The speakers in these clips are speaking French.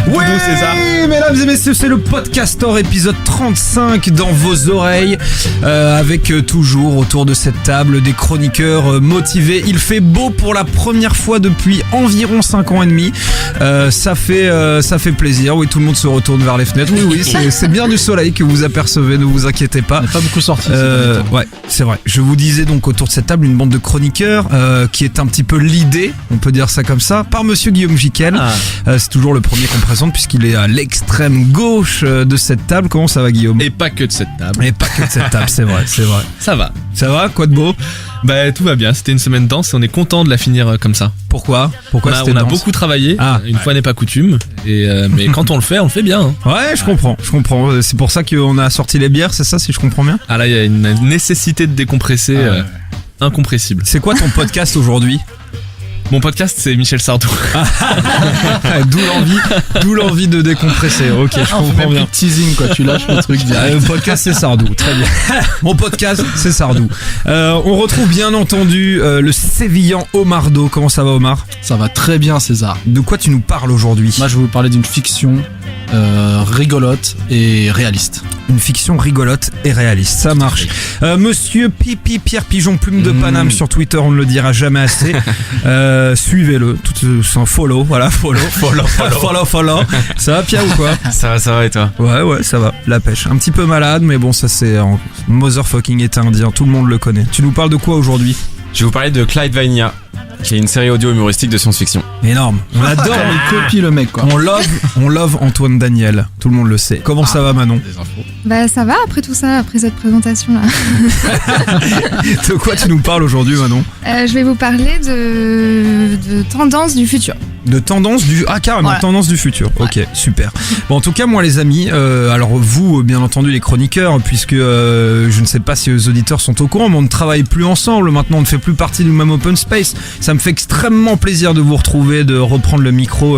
Oui, mesdames et messieurs, c'est le Podcastor épisode 35 dans vos oreilles, avec toujours autour de cette table des chroniqueurs motivés. Il fait beau pour la première fois depuis environ 5 ans et demi. Ça fait plaisir. Oui, tout le monde se retourne vers les fenêtres. Oui, c'est bien du soleil que vous apercevez, ne vous inquiétez pas. On n'est pas beaucoup sorti. Ouais, c'est vrai. Je vous disais donc autour de cette table une bande de chroniqueurs qui est un petit peu l'idée, on peut dire ça comme ça, par monsieur Guillaume Jiquel. C'est toujours le premier qu'on présente puisqu'il est à l'extrême gauche de cette table. Comment ça va, Guillaume ? Et pas que de cette table. Et pas que de cette table, c'est vrai. Ça va. Ça va ? Quoi de beau ? Bah tout va bien, c'était une semaine dense et on est content de la finir comme ça. Pourquoi on a beaucoup travaillé, une fois n'est pas coutume, mais quand on le fait bien. Hein. Ouais, je comprends. C'est pour ça qu'on a sorti les bières, c'est ça, si je comprends bien ? Ah là, il y a une nécessité de décompresser incompressible. C'est quoi ton podcast aujourd'hui ? Mon podcast, c'est Michel Sardou. D'où l'envie de décompresser. Ok, je comprends bien. Teasing quoi, tu lâches le truc direct. Le podcast, c'est Sardou, très bien. Mon podcast, c'est Sardou. On retrouve bien entendu le sévillant Omardo. Comment ça va, Omar ? Ça va très bien, César. De quoi tu nous parles aujourd'hui ? Moi, je vais vous parler d'une fiction rigolote et réaliste. Une fiction rigolote et réaliste, ça marche. Monsieur Pipi Pierre Pigeon Plume de Paname sur Twitter, on ne le dira jamais assez. Suivez-le, c'est un follow, voilà, follow. Ça va, Pierre, ou quoi ? Ça va et toi ? Ouais, ça va, la pêche. Un petit peu malade, mais bon, ça c'est un motherfucking été indien, tout le monde le connaît. Tu nous parles de quoi aujourd'hui ? Je vais vous parler de Clydevania, qui est une série audio humoristique de science-fiction. Énorme, on adore. Il copie le mec quoi. On love Antoine Daniel, tout le monde le sait. Comment ça va, Manon ? Bah ça va après tout ça, après cette présentation là. De quoi tu nous parles aujourd'hui, Manon ? Je vais vous parler de tendances du futur. De tendance du... Ah carrément, voilà. Tendance du futur. Ouais. Ok, super. Bon, en tout cas, moi les amis, alors vous, bien entendu les chroniqueurs, puisque je ne sais pas si les auditeurs sont au courant, mais on ne travaille plus ensemble, maintenant on ne fait plus partie du même open space. Ça me fait extrêmement plaisir de vous retrouver, de reprendre le micro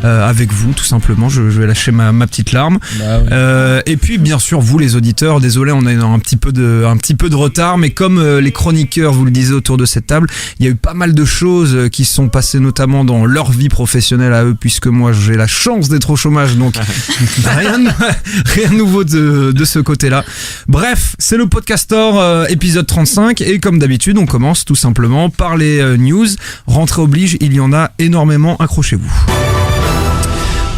avec vous, tout simplement. Je vais lâcher ma petite larme. Bah, oui. Et puis bien sûr, vous les auditeurs, désolé, on a un petit peu de retard, mais comme les chroniqueurs, vous le disiez autour de cette table, il y a eu pas mal de choses qui se sont passées notamment dans leur vie professionnelle à eux, puisque moi j'ai la chance d'être au chômage, donc rien de nouveau de ce côté-là. Bref, c'est le Podcastor épisode 35 et comme d'habitude on commence tout simplement par les news. Rentrée oblige, il y en a énormément, accrochez-vous.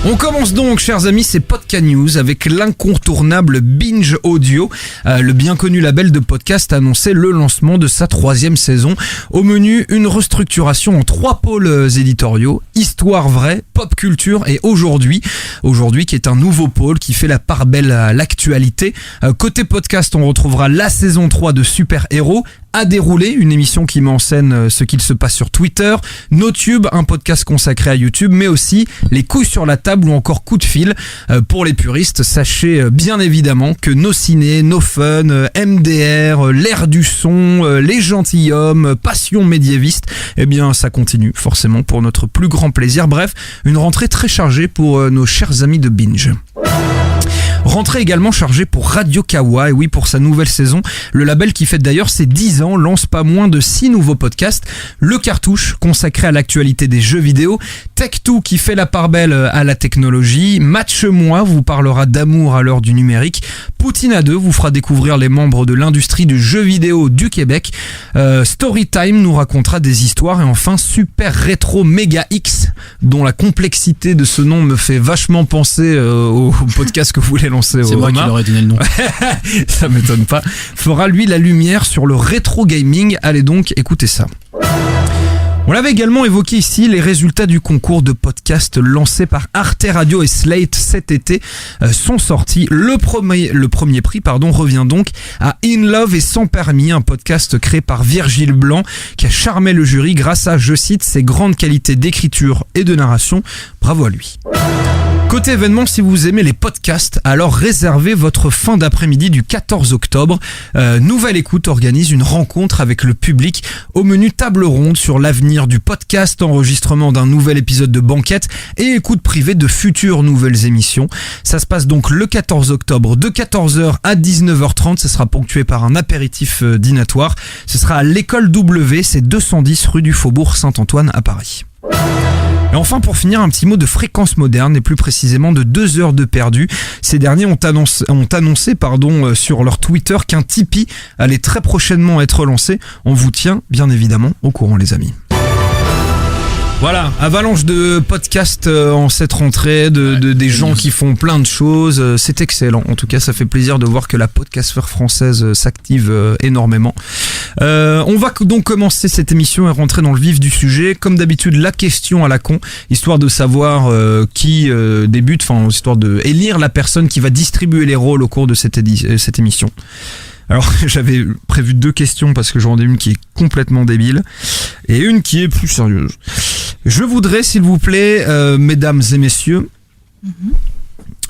On commence donc, chers amis, c'est Podcast News avec l'incontournable Binge Audio. Le bien connu label de podcast a annoncé le lancement de sa 3e saison. Au menu, une restructuration en 3 pôles éditoriaux, histoire vraie, pop culture et aujourd'hui qui est un nouveau pôle qui fait la part belle à l'actualité. Côté podcast, on retrouvera la saison 3 de Super Héros, à dérouler, une émission qui met en scène ce qu'il se passe sur Twitter, NoTube, un podcast consacré à YouTube, mais aussi les couilles sur la table ou encore coup de fil. Pour les puristes, sachez bien évidemment que nos ciné, nos fun, MDR, l'ère du son, les gentilshommes, passion médiéviste, eh bien ça continue forcément pour notre plus grand plaisir. Bref, une rentrée très chargée pour nos chers amis de Binge. Rentrée également chargée pour Radio Kawa, et oui, pour sa nouvelle saison. Le label qui fête d'ailleurs ses 10 ans lance pas moins de 6 nouveaux podcasts. Le Cartouche, consacré à l'actualité des jeux vidéo. Tech2 qui fait la part belle à la technologie. Match-moi vous parlera d'amour à l'heure du numérique. Poutine à 2 vous fera découvrir les membres de l'industrie du jeu vidéo du Québec. Storytime nous racontera des histoires. Et enfin, Super Rétro Méga X, dont la complexité de ce nom me fait vachement penser au podcast que vous voulez lancer. C'est moi qui leur ai donné le nom. Ça m'étonne pas. Fera lui la lumière sur le rétro gaming. Allez donc, écoutez ça. On l'avait également évoqué ici, les résultats du concours de podcast lancé par Arte Radio et Slate cet été sont sortis. Le premier prix revient donc à In Love et Sans Permis, un podcast créé par Virgile Blanc qui a charmé le jury grâce à, je cite, ses grandes qualités d'écriture et de narration. Bravo à lui. Côté événement, si vous aimez les podcasts, alors réservez votre fin d'après-midi du 14 octobre. Nouvelle Écoute organise une rencontre avec le public. Au menu, table ronde sur l'avenir du podcast, enregistrement d'un nouvel épisode de Banquette et écoute privée de futures nouvelles émissions. Ça se passe donc le 14 octobre de 14h à 19h30. Ce sera ponctué par un apéritif dînatoire. Ce sera à l'école W, c'est 210 rue du Faubourg Saint-Antoine à Paris. Et enfin, pour finir, un petit mot de Fréquence Moderne, et plus précisément de 2 heures de perdu. Ces derniers ont annoncé sur leur Twitter qu'un Tipeee allait très prochainement être lancé. On vous tient bien évidemment au courant, les amis. Voilà, avalanche de podcasts en cette rentrée, des gens qui font plein de choses, c'est excellent. En tout cas, ça fait plaisir de voir que la podcastsphère française s'active énormément. On va donc commencer cette émission et rentrer dans le vif du sujet. Comme d'habitude, la question à la con, histoire de savoir qui débute, enfin histoire de élire la personne qui va distribuer les rôles au cours de cette émission. Alors, j'avais prévu 2 questions parce que j'en ai une qui est complètement débile et une qui est plus sérieuse. Je voudrais, s'il vous plaît, mesdames et messieurs,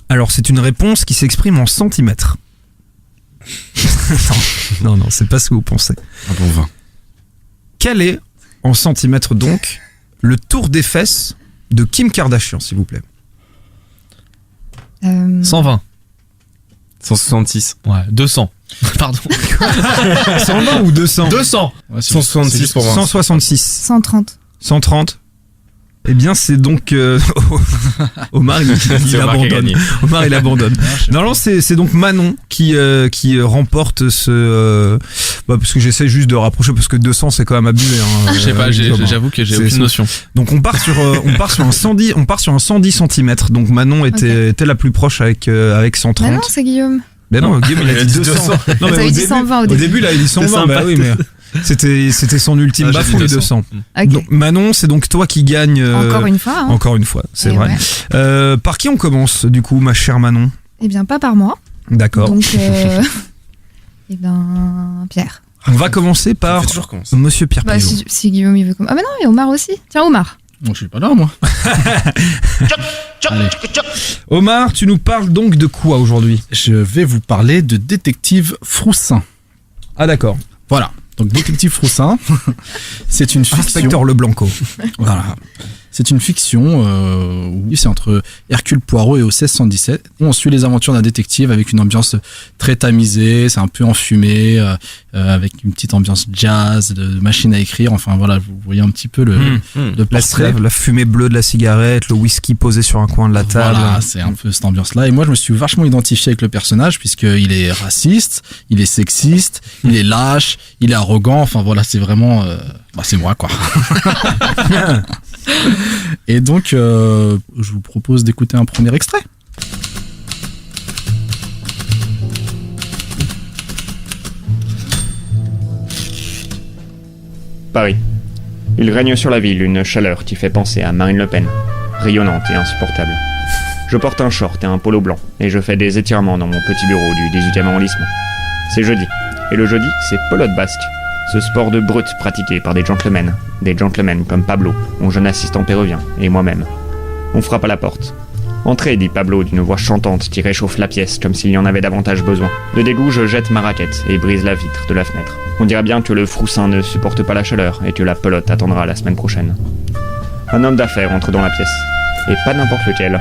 alors c'est une réponse qui s'exprime en centimètres. non, c'est pas ce que vous pensez. Un bon vin. Quel est, en centimètres donc, le tour des fesses de Kim Kardashian, s'il vous plaît? 120. 166. Ouais, 200. Pardon. 120 ou 200? 200. Ouais, 166 pour moi. 166. 130. 130. Eh bien, c'est donc Omar, il abandonne. Omar, il abandonne. Non, c'est donc Manon qui remporte ce. Parce que j'essaie juste de rapprocher parce que 200 c'est quand même abusé. Je sais pas, j'avoue que j'ai aucune notion. Donc on part sur un 110, cm. Donc Manon était la plus proche avec 130. Mais non, c'est Guillaume. Mais non, Guillaume il a dit 200. Non, mais dit 120 au début là, il dit 120. Bah oui, mais c'était son ultime bafouille, 200. Okay. Donc, Manon, c'est donc toi qui gagne. Encore une fois. Encore une fois, c'est vrai. Ouais. Par qui on commence du coup, ma chère Manon? Eh bien, pas par moi. D'accord. Donc, eh ben, Pierre. On va commencer par Monsieur Pierre Payot. Si Guillaume il veut commencer. Ah mais non, il y a Omar aussi. Tiens, Omar. Donc je suis pas là, moi. Allez. Omar, tu nous parles donc de quoi aujourd'hui? Je vais vous parler de Détective Froussin. Ah d'accord. Voilà. Donc Détective Froussin, c'est une fiction. Inspecteur Leblanco. Voilà. C'est une fiction où c'est entre Hercule Poirot et OSS 117. On suit les aventures d'un détective avec une ambiance très tamisée, c'est un peu enfumé, avec une petite ambiance jazz, de machine à écrire. Enfin voilà, vous voyez un petit peu le portrait. La fumée bleue de la cigarette, le whisky posé sur un coin de la table. Voilà, c'est un peu cette ambiance-là. Et moi, je me suis vachement identifié avec le personnage puisqu'il est raciste, il est sexiste, il est lâche, il est arrogant. Enfin voilà, c'est vraiment... c'est moi, quoi. Et donc, je vous propose d'écouter un premier extrait. Paris. Il règne sur la ville une chaleur qui fait penser à Marine Le Pen, rayonnante et insupportable. Je porte un short et un polo blanc, et je fais des étirements dans mon petit bureau du 18e arrondissement. C'est jeudi, et le jeudi, c'est pelote basque. Ce sport de brut pratiqué par des gentlemen comme Pablo, mon jeune assistant péruvien, et moi-même. On frappe à la porte. « Entrez », dit Pablo d'une voix chantante qui réchauffe la pièce comme s'il y en avait davantage besoin. De dégoût, je jette ma raquette et brise la vitre de la fenêtre. On dirait bien que le Froussin ne supporte pas la chaleur et que la pelote attendra la semaine prochaine. Un homme d'affaires entre dans la pièce. Et pas n'importe lequel.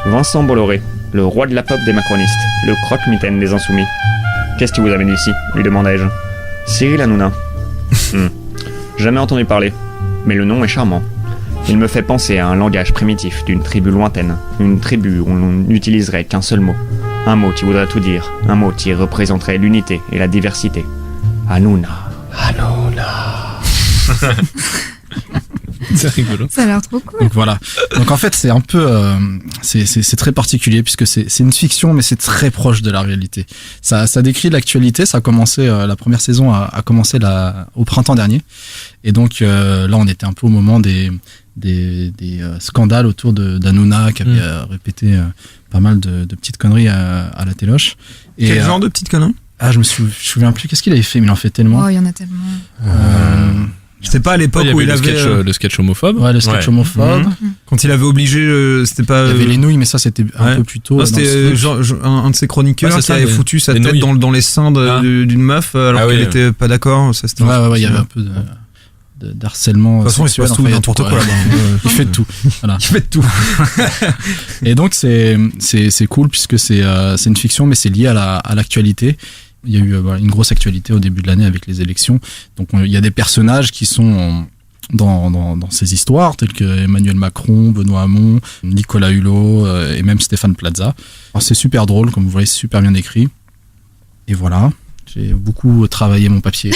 Vincent Bolloré, le roi de la pop des macronistes, le croque-mitaine des insoumis. « Qu'est-ce qui vous amène ici ?» lui demandai-je. « Cyril Hanouna. » Jamais entendu parler, mais le nom est charmant. Il me fait penser à un langage primitif d'une tribu lointaine, une tribu où l'on n'utiliserait qu'un seul mot. Un mot qui voudrait tout dire, un mot qui représenterait l'unité et la diversité. Hanouna. Hanouna. C'est rigolo. Ça a l'air trop cool. Donc voilà. Donc en fait, c'est un peu, c'est très particulier puisque c'est une fiction, mais c'est très proche de la réalité. Ça décrit l'actualité. Ça a commencé, la première saison a commencé au printemps dernier. Et donc là, on était un peu au moment des scandales autour d'Hanouna qui avait répété pas mal de petites conneries à la téloche. Et, quel genre de petites conneries? Je me souviens plus. Qu'est-ce qu'il avait fait? Mais il en fait tellement. Oh, il y en a tellement. C'était pas à l'époque où il avait le sketch homophobe. Ouais, le sketch homophobe. Quand il avait obligé, c'était pas. Il y avait les nouilles, mais ça c'était un peu plus tôt. Non, c'était un de ses chroniqueurs qui avait foutu sa tête dans les seins d'une meuf alors qu'elle était pas d'accord. Ça, c'était ouais, il y avait un peu d'harcèlement. De toute façon, il se passe tout n'importe quoi là-bas. Il fait de tout. Voilà. Il fait de tout. Et donc c'est cool puisque c'est une fiction, mais c'est lié à l'actualité. Il y a eu une grosse actualité au début de l'année avec les élections. Donc il y a des personnages qui sont dans ces histoires, tels que Emmanuel Macron, Benoît Hamon, Nicolas Hulot et même Stéphane Plaza. Alors, c'est super drôle, comme vous voyez, c'est super bien écrit. Et voilà, j'ai beaucoup travaillé mon papier.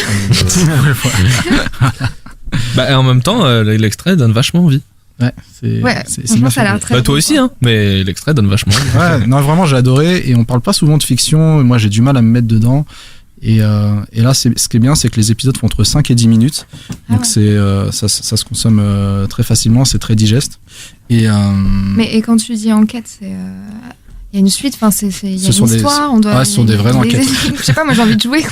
En même temps, l'extrait donne vachement envie. Ouais, franchement, ça a l'air très toi aussi, hein, mais l'extrait donne vachement envie. Ouais, non, vraiment, j'ai adoré. Et on parle pas souvent de fiction. Moi, j'ai du mal à me mettre dedans. Et là, ce qui est bien, c'est que les épisodes font entre 5 et 10 minutes. Donc, ça se consomme très facilement, c'est très digeste. Et quand tu dis enquête, c'est. Il y a une suite, il y a une histoire, ce sont des vraies enquêtes. Je sais pas, moi j'ai envie de jouer.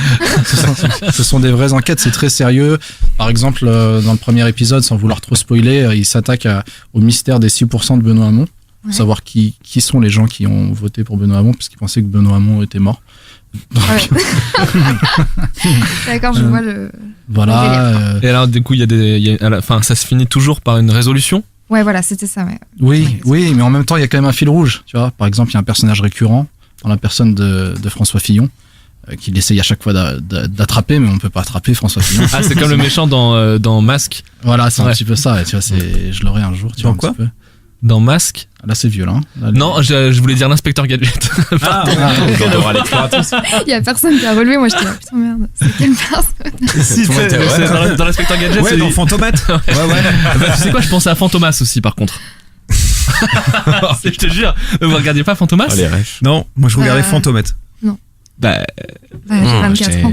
Ce sont des vraies enquêtes, c'est très sérieux. Par exemple, dans le premier épisode, sans vouloir trop spoiler, il s'attaque au mystère des 6% de Benoît Hamon, pour savoir qui sont les gens qui ont voté pour Benoît Hamon, parce qu'ils pensaient que Benoît Hamon était mort. Donc... D'accord, je vois le... Voilà. Et alors, du coup, ça se finit toujours par une résolution. Ouais, voilà, c'était ça, ouais. Oui, mais en même temps, il y a quand même un fil rouge, tu vois. Par exemple, il y a un personnage récurrent dans la personne de François Fillon, qu'il essaye à chaque fois d'attraper, mais on ne peut pas attraper François Fillon. Ah, c'est comme le méchant dans Masque. Voilà, c'est un petit peu ça, tu vois, je l'aurai un jour, tu vois. Dans quoi ? Un petit peu. Dans Masque. Là, c'est violent. Là, non, je voulais dire l'inspecteur Gadget. Il y a personne qui a relevé, moi j'étais là, putain merde, c'est quelle personne ? Si, c'est dans l'inspecteur Gadget. Ouais, dans Fantomate. Ouais. Tu sais quoi, je pensais à Fantomas aussi, par contre. Je te jure, vous regardiez pas Fantomas ? Oh, les refs. Non, moi je regardais Fantomate. Non. J'ai 24 ans.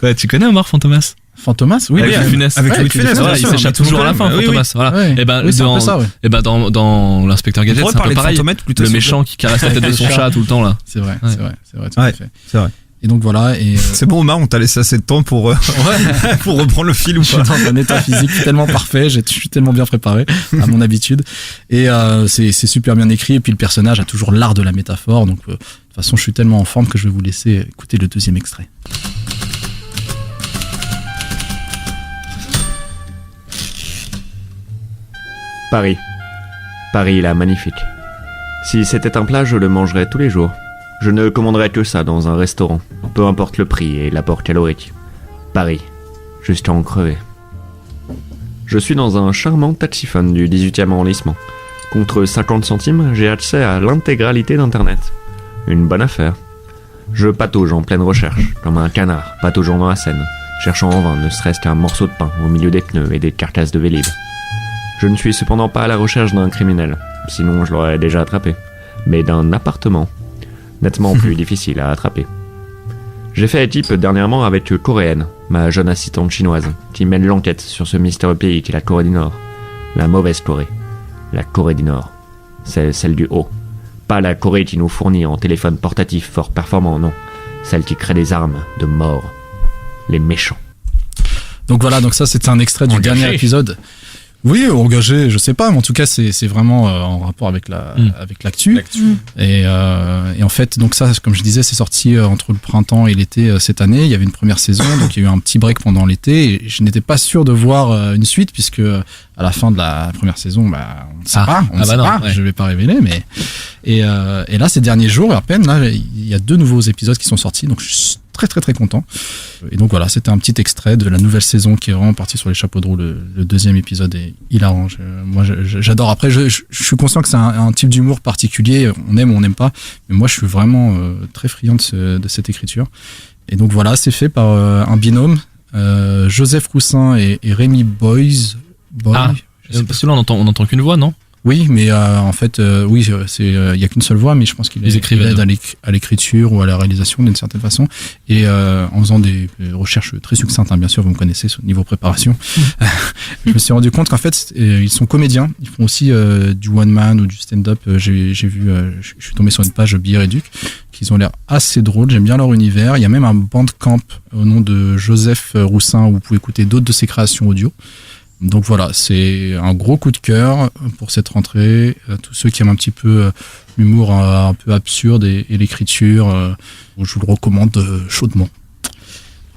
Ouais, tu connais Omar Fantomas ? Fantomas, oui. Avec Louis de Funès. Avec Louis de Funès, il s'échappe toujours à la fin, Fantomas. Voilà. Ouais. Et ben, c'est un peu ça, ouais. dans l'inspecteur Gadget, c'est un peu pareil. Plutôt, le méchant qui caresse la tête de son chat tout le temps, là. C'est vrai, Ouais. tout à fait. C'est vrai. Et donc voilà. C'est bon, Omar, on t'a laissé assez de temps pour reprendre le fil ou je suis pas ? dans un état physique tellement parfait, je suis tellement bien préparé à mon habitude. Et c'est super bien écrit. Et puis le personnage a toujours l'art de la métaphore. Donc de toute façon, je suis tellement en forme que je vais vous laisser écouter le deuxième extrait. Paris. Paris, là, magnifique. Si c'était un plat, je le mangerais tous les jours. Je ne commanderais que ça dans un restaurant, peu importe le prix et l'apport calorique. Paris, juste à en crever. Je suis dans un charmant taxiphone du 18e arrondissement. Contre 50 centimes, j'ai accès à l'intégralité d'Internet. Une bonne affaire. Je patauge en pleine recherche, comme un canard pataugeant dans la Seine, cherchant en vain ne serait-ce qu'un morceau de pain au milieu des pneus et des carcasses de Vélib. Je ne suis cependant pas à la recherche d'un criminel, sinon je l'aurais déjà attrapé, mais d'un appartement, nettement plus difficile à attraper. J'ai fait équipe dernièrement avec Coréenne, ma jeune assistante chinoise, qui mène l'enquête sur ce mystérieux pays qu'est la Corée du Nord. La mauvaise Corée. La Corée du Nord. C'est celle du haut. Pas la Corée qui nous fournit en téléphone portatif fort performant, non. Celle qui crée des armes de mort. Les méchants. Donc voilà, donc ça c'était un extrait du dernier épisode. Oui, engagé, je sais pas, mais en tout cas c'est vraiment en rapport avec l'actu. Et en fait, donc ça, comme je disais, c'est sorti entre le printemps et l'été cette année. Il y avait une première saison, donc il y a eu un petit break pendant l'été. Et je n'étais pas sûr de voir une suite puisque à la fin de la première saison, on ne sait pas, ouais. Je vais pas révéler, mais et là ces derniers jours, à peine là, il y a 2 nouveaux épisodes qui sont sortis, donc je suis très content. Et donc voilà, c'était un petit extrait de la nouvelle saison qui est vraiment partie sur les chapeaux de roue. Le deuxième épisode est hilarant. Moi, j'adore. Après, je suis conscient que c'est un type d'humour particulier. On aime ou on n'aime pas. Mais moi, je suis vraiment très friand de cette écriture. Et donc voilà, c'est fait par un binôme, Joseph Roussin et Rémi Boys. Parce que là, on n'entend qu'une voix, non ? Oui, mais en fait, il y a qu'une seule voix, mais je pense qu'il aide à l'écriture ou à la réalisation d'une certaine façon, et en faisant des recherches très succinctes, hein, bien sûr, vous me connaissez au niveau préparation. Je me suis rendu compte qu'en fait, ils sont comédiens, ils font aussi du one man ou du stand-up. J'ai vu, je suis tombé sur une page Billet Réduc, qu'ils ont l'air assez drôles. J'aime bien leur univers. Il y a même un bandcamp au nom de Joseph Roussin où vous pouvez écouter d'autres de ses créations audio. Donc voilà, c'est un gros coup de cœur pour cette rentrée. Tous ceux qui aiment un petit peu l'humour un peu absurde et l'écriture, je vous le recommande chaudement.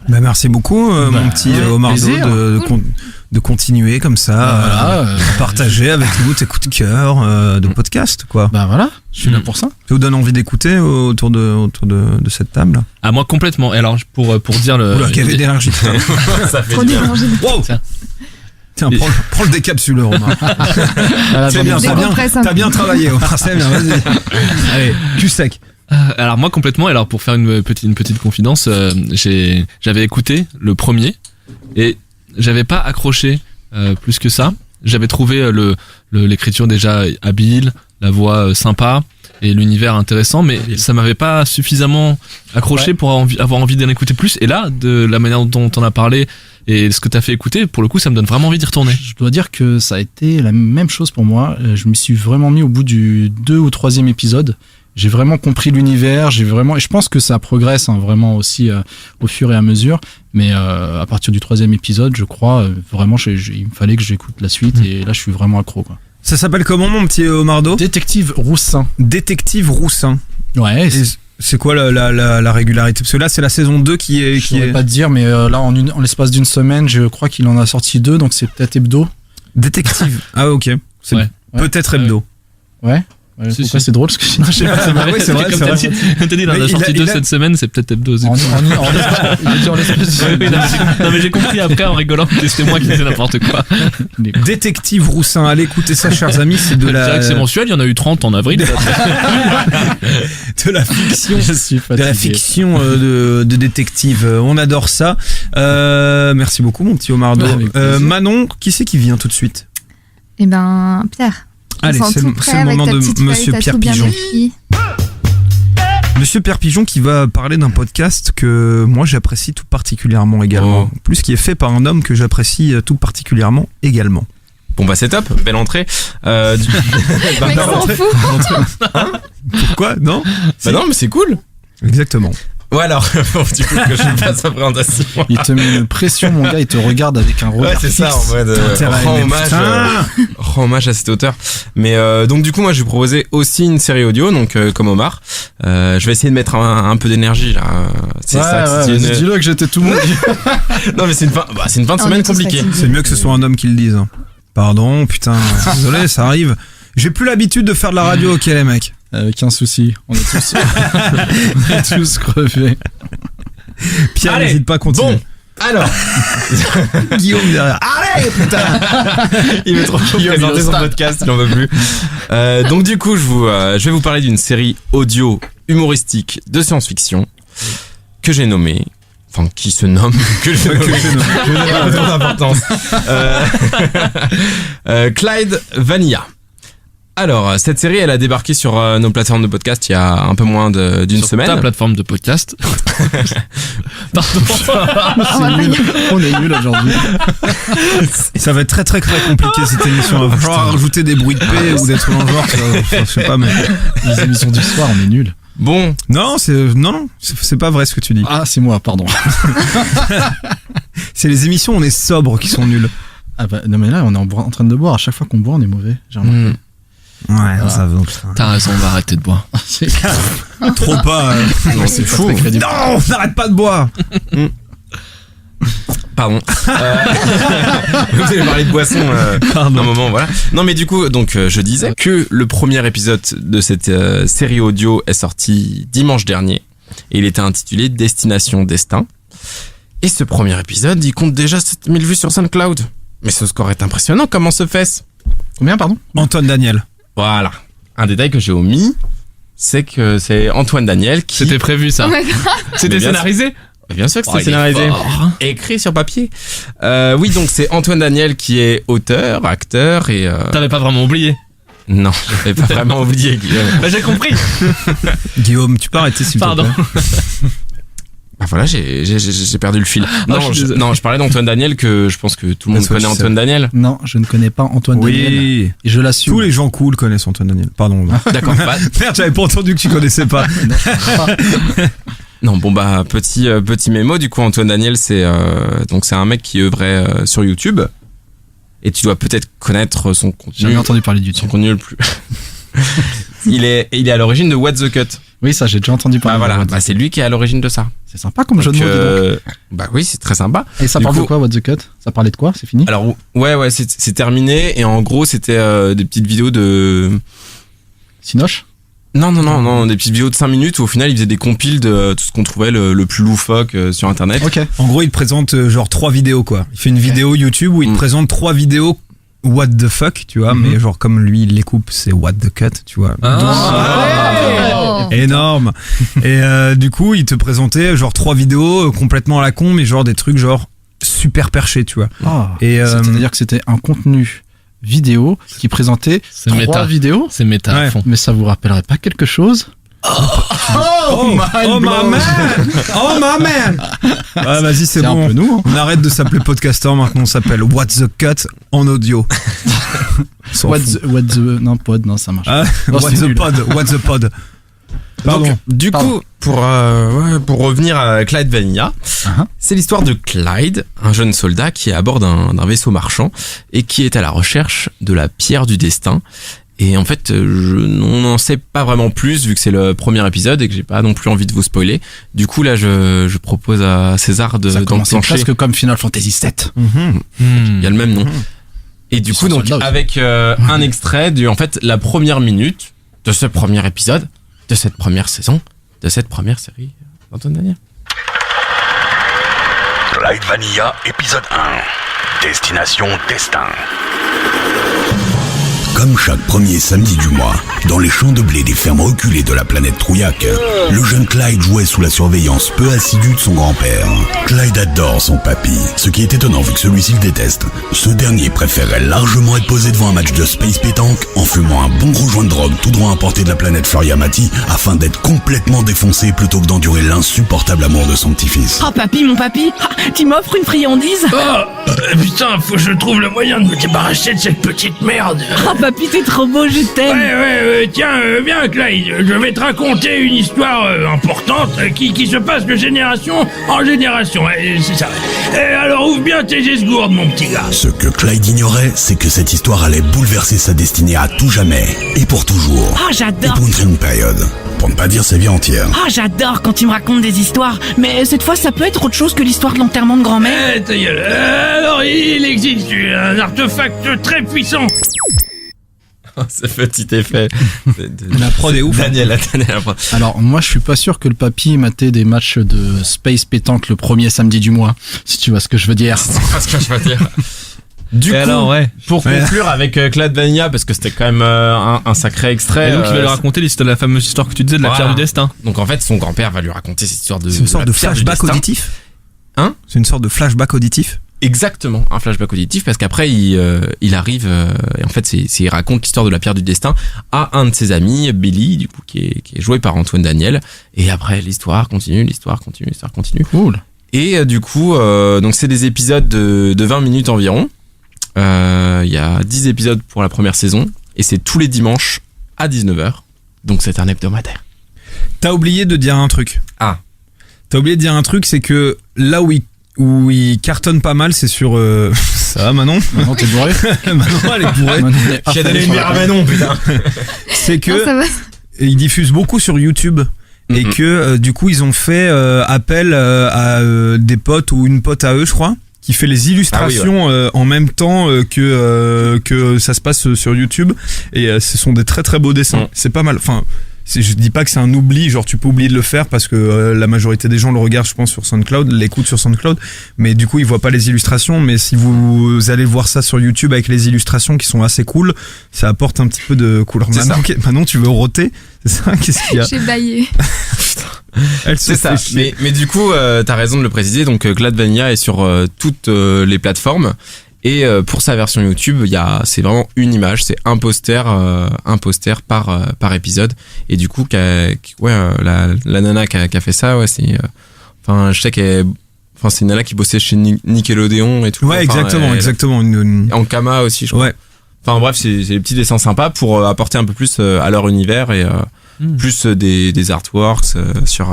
Bah merci beaucoup, mon petit Omar de continuer comme ça, partager avec nous tes coups de cœur de podcast, quoi. Bah voilà, je suis là pour ça. Ça vous donne envie d'écouter autour de cette table là? Ah, moi complètement. Et alors pour dire le. Oula, qu'il y avait d'énergie. Ça fait du bien. Wow. Tiens, prends le décapsuleur, Omar. Voilà, C'est j'en ai bien, besoin. Décompresse un t'as peu. bien travaillé, Omar, c'est bien, vas-y. Allez, cul sec. Alors moi complètement. Alors pour faire une petite confidence, j'avais écouté le premier et j'avais pas accroché plus que ça. J'avais trouvé l'écriture déjà habile, la voix sympa et l'univers intéressant, mais ça m'avait pas suffisamment accroché pour avoir envie d'en écouter plus. Et là, de la manière dont on a parlé et ce que t'as fait écouter, pour le coup, ça me donne vraiment envie d'y retourner. Je dois dire que ça a été la même chose pour moi. Je m'y suis vraiment mis au bout du 2 ou 3e épisode. J'ai vraiment compris l'univers, et je pense que ça progresse vraiment aussi au fur et à mesure. Mais à partir du 3e épisode, je crois vraiment, il me fallait que j'écoute la suite et là, je suis vraiment accro, quoi. Ça s'appelle comment, mon petit Omardo? Détective Roussin. Détective Roussin. Ouais. Et c'est quoi la régularité? Parce que là, c'est la saison 2 qui est. Je saurais pas te dire, mais là, en l'espace d'une semaine, je crois qu'il en a sorti 2, donc c'est peut-être hebdo. Détective. Ah, ok. C'est Ouais. peut-être hebdo. Ouais. Si, Pourquoi si. c'est drôle ce que je dis? Je sais pas, ça m'arrête. Ouais, c'est vrai, Comme c'est t'as vrai. dit, il en Mais a sorti il 2 a- cette semaine, c'est peut-être hebdo. En l'espace Non mais j'ai compris après en rigolant que c'était moi qui disais n'importe quoi. Détective Roussin. Allez, écoutez ça, chers amis. C'est de Je dirais que c'est mensuel, il y en a eu 30 en avril. de la fiction. Je suis De fatigué. la fiction de détective. On adore ça. Merci beaucoup, mon petit Omardo. Ouais, avec plaisir. Manon, qui c'est qui vient tout de suite? Eh ben, Pierre. Allez, Sens c'est tout le prêt moment avec ta de petite Monsieur feuille, t'as Pierre tout bien Pigeon. écrit. Monsieur Pierre Pigeon qui va parler d'un podcast que moi j'apprécie tout particulièrement également. Oh. En plus, qui est fait par un homme que j'apprécie tout particulièrement également. Bon bah c'est top, belle entrée. Le mec s'en fout. Pourquoi? Non? Bah non mais c'est cool. Exactement. Ouais alors, bon, du coup que je passe la présentation. Il te met une pression, mon gars, il te regarde avec un regard. Ouais c'est ça en mode Intérêt, rend mais hommage, putain. rend hommage à cet auteur. Mais donc du coup moi je vais proposer aussi une série audio donc comme Omar. Je vais essayer de mettre un peu d'énergie là. C'est ça. C'est une... Dis-le que j'étais tout mou. Non mais c'est une fin de On est semaine tous compliquée. fatigués. C'est mieux que ce soit un homme qui le dise. hein. Pardon, putain. Désolé, ça arrive. J'ai plus l'habitude de faire de la radio, ok les mecs. Aucun souci. On est tous, on est tous crevés. Pierre, Allez, n'hésite pas à continuer. Bon, alors, Guillaume derrière. Allez, putain. il veut trop présenter son podcast, il en veut plus. Donc du coup, je vais vous parler d'une série audio humoristique de science-fiction que j'ai nommée, enfin qui se nomme, que j'ai nommée, je vais donner un peu trop d'importance. Clyde Vanilla. Alors, cette série, elle a débarqué sur nos plateformes de podcast il y a un peu moins d'une Sur semaine. ta plateforme de podcast. Pardon. C'est nul. On est nul aujourd'hui. Ça va être très très très compliqué cette émission. Il va falloir rajouter des bruits de paix ou des trucs dans le genre. Je sais pas, mais. Les émissions du soir, on est nuls. Bon, Non, c'est pas vrai ce que tu dis. Ah, c'est moi, pardon. C'est les émissions où on est sobre qui sont nulles. Ah bah, non mais là, on est en train de boire. À chaque fois qu'on boit, on est mauvais. J'ai remarqué. Ouais, Voilà. ça va. putain. T'as raison, on va arrêter de boire. C'est Trop pas. non, c'est fou. très crédible. Non, on n'arrête pas de boire. Pardon. Vous avez parlé de boisson un moment, voilà. Non, mais du coup, donc je disais que le premier épisode de cette série audio est sorti dimanche dernier et il était intitulé Destination Destin. Et ce premier épisode, il compte déjà 7000 vues sur SoundCloud. Mais ce score est impressionnant, comment se fait-ce? Combien, pardon? Antoine Daniel. Voilà. Un détail que j'ai omis, c'est que c'est Antoine Daniel qui... C'était prévu ça. Mais C'était bien scénarisé. Bien sûr que Oh, c'est il est scénarisé. fort. Écrit sur papier. Oui, donc c'est Antoine Daniel qui est auteur, acteur et... T'avais pas vraiment oublié. Non, j'avais pas vraiment oublié, Guillaume. Bah j'ai compris. Guillaume, tu peux arrêter s'il te Pardon. plaît. Bah voilà, j'ai perdu le fil. je Non, suis désolé. non, je parlais d'Antoine Daniel, que je pense que tout le monde That's what connaît she Antoine Daniel. Non, je ne connais pas Antoine Daniel. Oui. Et je l'assume. Tous les gens cool connaissent Antoine Daniel. Pardon. D'accord. Bah, Merde, j'avais pas entendu que tu connaissais pas. non, bon bah petit mémo. Du coup, Antoine Daniel, c'est donc c'est un mec qui œuvrait sur YouTube. Et tu dois peut-être connaître son J'ai contenu. jamais entendu parler du Son YouTube. contenu le plus. il est à l'origine de What the Cut. Oui, ça, j'ai déjà entendu Bah parler. voilà, bah, c'est lui qui est à l'origine de ça. C'est sympa comme jeu de Donc, mots, dis donc. bah oui, c'est très sympa. Et ça du parle de coup- quoi, What the Cut? Ça parlait de quoi? C'est fini? Alors ouais, c'est terminé et en gros c'était des petites vidéos de Sinoche? Non, des petites vidéos de 5 minutes où au final il faisait des compiles de tout ce qu'on trouvait le plus loufoque sur internet. Ok. En gros, il te présente genre 3 vidéos quoi. Il fait une vidéo YouTube où il te présente 3 vidéos what the fuck, tu vois, mais genre comme lui il les coupe, c'est what the cut, tu vois. Énorme. Et du coup, il te présentait genre 3 vidéos complètement à la con, mais genre des trucs genre super perchés, tu vois. Et C'est-à-dire que c'était un contenu vidéo qui présentait 3 vidéos. C'est méta à fond. Mais ça vous rappellerait pas quelque chose? Oh my man! Oh my man! Ah, vas-y, c'est bon. Un peu nous, hein. On arrête de s'appeler podcaster, maintenant on s'appelle What the Cut en audio. Non, pod, non, ça marche. Ah, Non, what c'est the nul. pod, what the pod. Pardon. Donc, du coup, pour revenir à Clyde Vanilla, c'est l'histoire de Clyde, un jeune soldat qui est à bord d'un vaisseau marchand et qui est à la recherche de la pierre du destin. Et en fait, on n'en sait pas vraiment plus vu que c'est le premier épisode et que j'ai pas non plus envie de vous spoiler. Du coup, là, je propose à César Ça commence d'enclencher. presque comme Final Fantasy VII. Il y a le même nom. Et du coup, donc, avec un extrait de, en fait, la première minute de ce premier épisode, de cette première saison, de cette première série d'Antoine Daniel. Clyde Vanilla, épisode 1. Destination Destin. Comme chaque premier samedi du mois, dans les champs de blé des fermes reculées de la planète Trouillac, le jeune Clyde jouait sous la surveillance peu assidue de son grand-père. Clyde adore son papy, ce qui est étonnant vu que celui-ci le déteste. Ce dernier préférait largement être posé devant un match de Space Pétanque en fumant un bon gros joint de drogue tout droit importé de la planète Furiamati afin d'être complètement défoncé plutôt que d'endurer l'insupportable amour de son petit-fils. Oh papy, mon papy, tu m'offres une friandise? Putain, faut que je trouve le moyen de me débarrasser de cette petite merde. Oh papy, t'es trop beau, je t'aime. Ouais, tiens, viens Clyde, je vais te raconter une histoire importante qui se passe de génération en génération, c'est ça. Alors ouvre bien tes esgourdes, mon petit gars. Ce que Clyde ignorait, c'est que cette histoire allait bouleverser sa destinée à tout jamais, et pour toujours. Oh, Et j'adore. pour une très longue période. Pour ne pas dire sa vie entière. Oh, j'adore quand tu me racontes des histoires. Mais cette fois, ça peut être autre chose que l'histoire de l'enterrement de grand-mère. Ta gueule. Alors, il existe un artefact très puissant. Ce petit effet. La prod est ouf. Daniel. Alors, moi, je suis pas sûr que le papy matait des matchs de Space Pétanque le premier samedi du mois, si tu vois ce que je veux dire. C'est pas ce que je veux dire. Du coup, alors, pour conclure avec Clyde Vanilla, parce que c'était quand même un sacré extrait. Et donc, il va lui raconter la fameuse histoire que tu disais de la pierre du destin. Donc, en fait, son grand-père va lui raconter cette histoire de. C'est une sorte de la pierre du flashback destin. auditif. Hein? C'est une sorte de flashback auditif. Exactement, un flashback auditif, parce qu'après il arrive et en fait il raconte l'histoire de la pierre du destin à un de ses amis, Billy, du coup qui est joué par Antoine Daniel, et après l'histoire continue. Cool. Et du coup donc c'est des épisodes de 20 minutes environ. Il y a 10 épisodes pour la première saison et c'est tous les dimanches à 19h. Donc c'est un hebdomadaire. T'as oublié de dire un truc. Ah. T'as oublié de dire un truc, c'est que là où il cartonne pas mal, c'est sur... Ça va, Manon? Manon, t'es bourré? Manon, elle est bourrée. J'ai donné une bière à Manon, putain. C'est que Non, ça va. ils diffusent beaucoup sur YouTube. Et que du coup ils ont fait appel à des potes ou une pote à eux, je crois, qui fait les illustrations en même temps que ça se passe sur YouTube. Et ce sont des très très beaux dessins. C'est pas mal. Enfin, je dis pas que c'est un oubli, genre tu peux oublier de le faire parce que la majorité des gens le regardent, je pense, sur SoundCloud, l'écoutent sur SoundCloud, mais du coup ils voient pas les illustrations. Mais si vous allez voir ça sur YouTube avec les illustrations qui sont assez cool, ça apporte un petit peu de couleur. Manon, tu veux roter? C'est ça? Qu'est-ce qu'il y a? J'ai baillé. C'est ça. Mais du coup, t'as raison de le préciser. Donc, Clyde Vanilla est sur toutes les plateformes. Et pour sa version YouTube, c'est vraiment une image, c'est un poster par épisode. Et du coup, la nana qui a fait ça, c'est, je sais c'est une nana qui bossait chez Nickelodeon et tout. Ouais, exactement. En Kama aussi, je crois. Ouais. Enfin bref, c'est des petits dessins sympas pour apporter un peu plus à leur univers et plus des artworks sur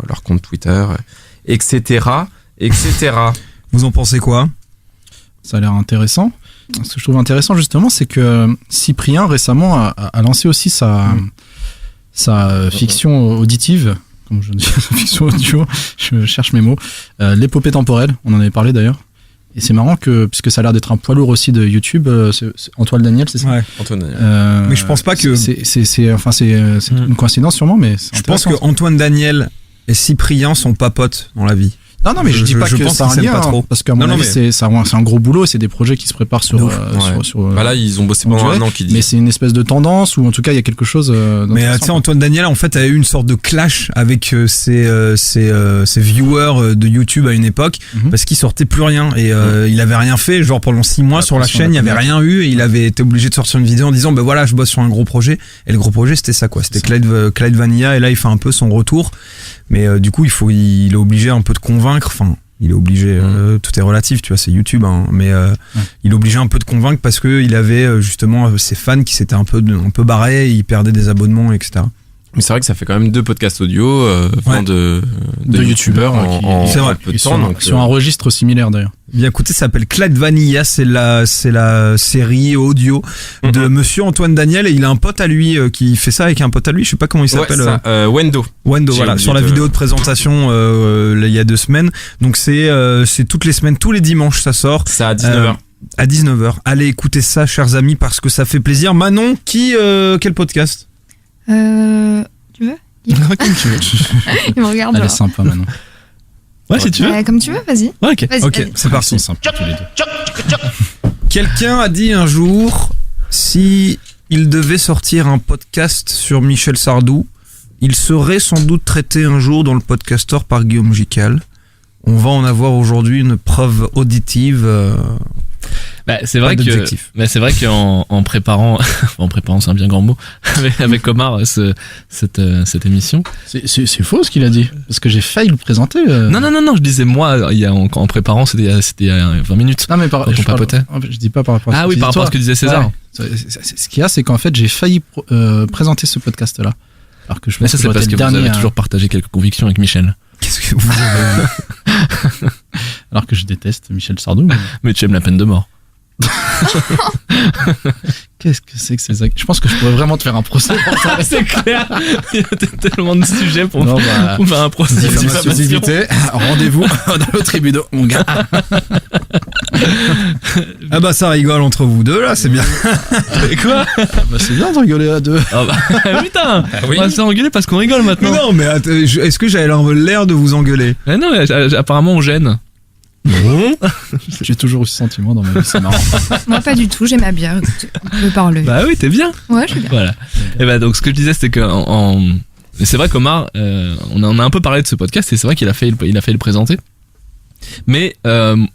leur compte Twitter, etc. Vous en pensez quoi? Ça a l'air intéressant. Ce que je trouve intéressant justement, c'est que Cyprien récemment a lancé aussi sa fiction auditive, comme je dis, fiction audio, je cherche mes mots, l'épopée temporelle, on en avait parlé d'ailleurs. Et c'est marrant puisque ça a l'air d'être un poids lourd aussi de YouTube, c'est Antoine Daniel, c'est ça? Ouais. Antoine Daniel. Mais je pense pas que. C'est une coïncidence sûrement, mais je pense que Antoine Daniel et Cyprien sont pas potes dans la vie. Non, mais je dis pas que pense ça a un qu'ils s'aiment lien, pas trop. parce qu'à mon avis, c'est un gros boulot, c'est des projets qui se préparent sur Bah là, ils ont bossé pendant un an, qui dit. Mais c'est une espèce de tendance, ou en tout cas, il y a quelque chose. Mais tu sais, Antoine Daniel, en fait, a eu une sorte de clash avec ses viewers de YouTube à une époque, parce qu'il sortait plus rien et il avait rien fait, genre pendant 6 mois sur la chaîne, il y avait rien eu et il avait été obligé de sortir une vidéo en disant, ben voilà, je bosse sur un gros projet. Et le gros projet, c'était ça, quoi. C'était Clyde Vanilla, et là, il fait un peu son retour. Mais du coup, il est obligé un peu de convaincre, enfin. Il est obligé, tout est relatif, tu vois, c'est YouTube, hein, mais il est obligé un peu de convaincre parce que il avait justement ses fans qui s'étaient un peu barrés, ils perdaient des abonnements, etc. Mais c'est vrai que ça fait quand même 2 podcasts audio de youtubeurs en peu de temps. Donc sur un registre similaire d'ailleurs. Bien écoutez, ça s'appelle Clyde Vanilla, c'est la série audio de Monsieur Antoine Daniel, et il a un pote à lui qui fait ça avec un pote à lui, je sais pas comment il s'appelle. Wendo. Wendo, voilà, sur la vidéo de présentation il y a 2 semaines. Donc c'est toutes les semaines, tous les dimanches ça sort. Ça à 19h. À 19h. Allez écouter ça, chers amis, parce que ça fait plaisir. Manon, quel podcast? Tu veux? Comme tu veux. Il me regarde. Elle est sympa maintenant. Ouais, si tu veux. Comme tu veux, vas-y. Ouais, ok. Vas-y, Ok, vas-y. c'est parti. Ils sont sympas tous les deux. Quelqu'un a dit un jour, si il devait sortir un podcast sur Michel Sardou, il serait sans doute traité un jour dans le Podcaster par Guillaume Jical. On va en avoir aujourd'hui une preuve auditive. Bah, c'est vrai qu'en préparant, c'est un bien grand mot, avec Omar, cette émission. C'est faux ce qu'il a dit, parce que j'ai failli le présenter. Non, je disais moi, en préparant, c'était il y a 20 minutes. Non, mais je dis pas par rapport à ce que par rapport à ce que disait César. Ouais. Ce qu'il y a, c'est qu'en fait, j'ai failli présenter ce podcast-là. Alors que je mais ça, c'est parce que vous avez toujours partagé quelques convictions avec Michel. Qu'est-ce que vous avez Alors que je déteste Michel Sardou. Mais tu aimes la peine de mort. Qu'est-ce que c'est que ces actes? Je pense que je pourrais vraiment te faire un procès pour ça. C'est clair. Il y a tellement de sujets pour faire un procès. Diffamation. Rendez-vous dans le tribunal, mon gars. Ah bah ça rigole entre vous deux là, c'est bien. Et quoi? Bah c'est bien de rigoler à deux. Ah bah putain, on va s'engueuler parce qu'on rigole maintenant. Mais non, mais est-ce que j'avais l'air de vous engueuler? Non, apparemment on gêne. Bon. J'ai toujours eu ce sentiment dans ma vie, c'est marrant. Moi pas du tout, j'ai ma bière, écoute, on peut parler. Bah oui, t'es bien. Ouais, je suis bien. Voilà. Et bah donc ce que je disais, c'était que c'est vrai qu'Omar, on en a un peu parlé de ce podcast et c'est vrai qu'il a failli le présenter. Mais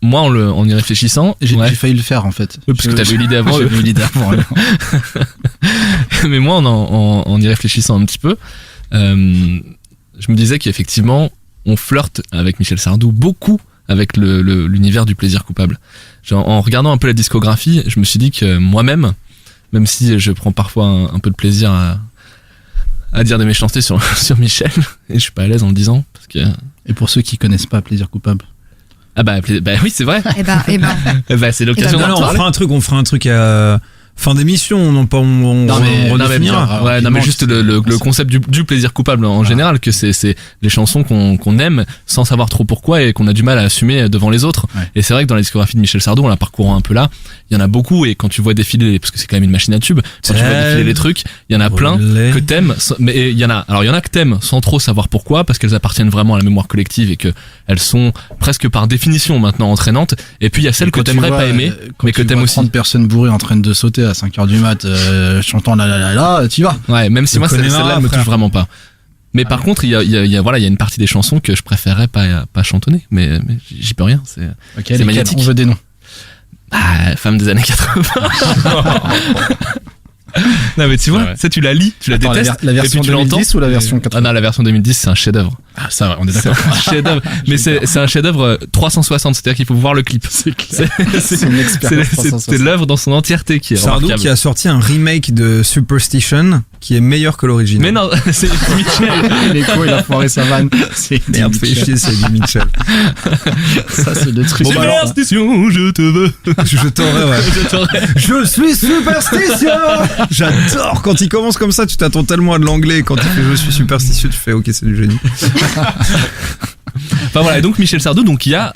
moi en y réfléchissant, j'ai failli le faire en fait. Oui, parce que t'avais eu l'idée avant. J'avais eu l'idée avant. Mais moi en y réfléchissant un petit peu, je me disais qu'effectivement on flirte avec Michel Sardou beaucoup avec l'univers du plaisir coupable. Genre, en regardant un peu la discographie, je me suis dit que moi-même, même si je prends parfois un peu de plaisir à dire des méchancetés sur Michel, et je suis pas à l'aise en le disant, parce que... Et pour ceux qui connaissent pas Plaisir coupable. Ah bah oui, c'est vrai. Eh ben, c'est l'occasion d'en parler. On fera un truc à fin d'émission, on redéfinira. Mais juste le concept du plaisir coupable en général, que c'est les chansons qu'on aime sans savoir trop pourquoi et qu'on a du mal à assumer devant les autres. Ouais. Et c'est vrai que dans la discographie de Michel Sardou, en la parcourant un peu là, il y en a beaucoup, et quand tu vois défiler, parce que c'est quand même une machine à tube, quand tu vois défiler les trucs, il y en a plein que t'aimes, mais il y en a que t'aimes sans trop savoir pourquoi, parce qu'elles appartiennent vraiment à la mémoire collective et que elles sont presque par définition maintenant entraînantes. Et puis il y a celles que t'aimerais pas aimer, mais que t'aimes aussi. 30 personnes bourrées en train de sauter à 5h du mat, chantant la, t'y vas. Ouais, même si moi celle-là me touche vraiment pas. Mais par contre, il y a une partie des chansons que je préférerais pas chantonner, mais j'y peux rien, c'est magnétique. On veut des noms. Femme des années 80. Non mais tu vois, ça tu la lis, tu la détestes. La version 2010 ou la version 80? Ah non, la version 2010 c'est un chef-d'œuvre. Ah ça, on est d'accord. C'est un chef-d'œuvre, mais c'est un chef-d'œuvre 360, c'est-à-dire qu'il faut voir le clip. C'est une expérience. C'est l'œuvre dans son entièreté qui est Sardou qui a sorti un remake de Superstition qui est meilleur que l'original. Mais non, c'est Michel. L'écho il a foiré sa vanne. Merde, fais chier, c'est du Michel. Ça c'est le truc. Superstition, je te veux. Je t'aurais, ouais. Je suis superstitieux. J'adore quand il commence comme ça, tu t'attends tellement à de l'anglais. Quand il fait je suis superstitieux, tu fais ok, c'est du génie. Enfin voilà, et donc Michel Sardou, donc il y a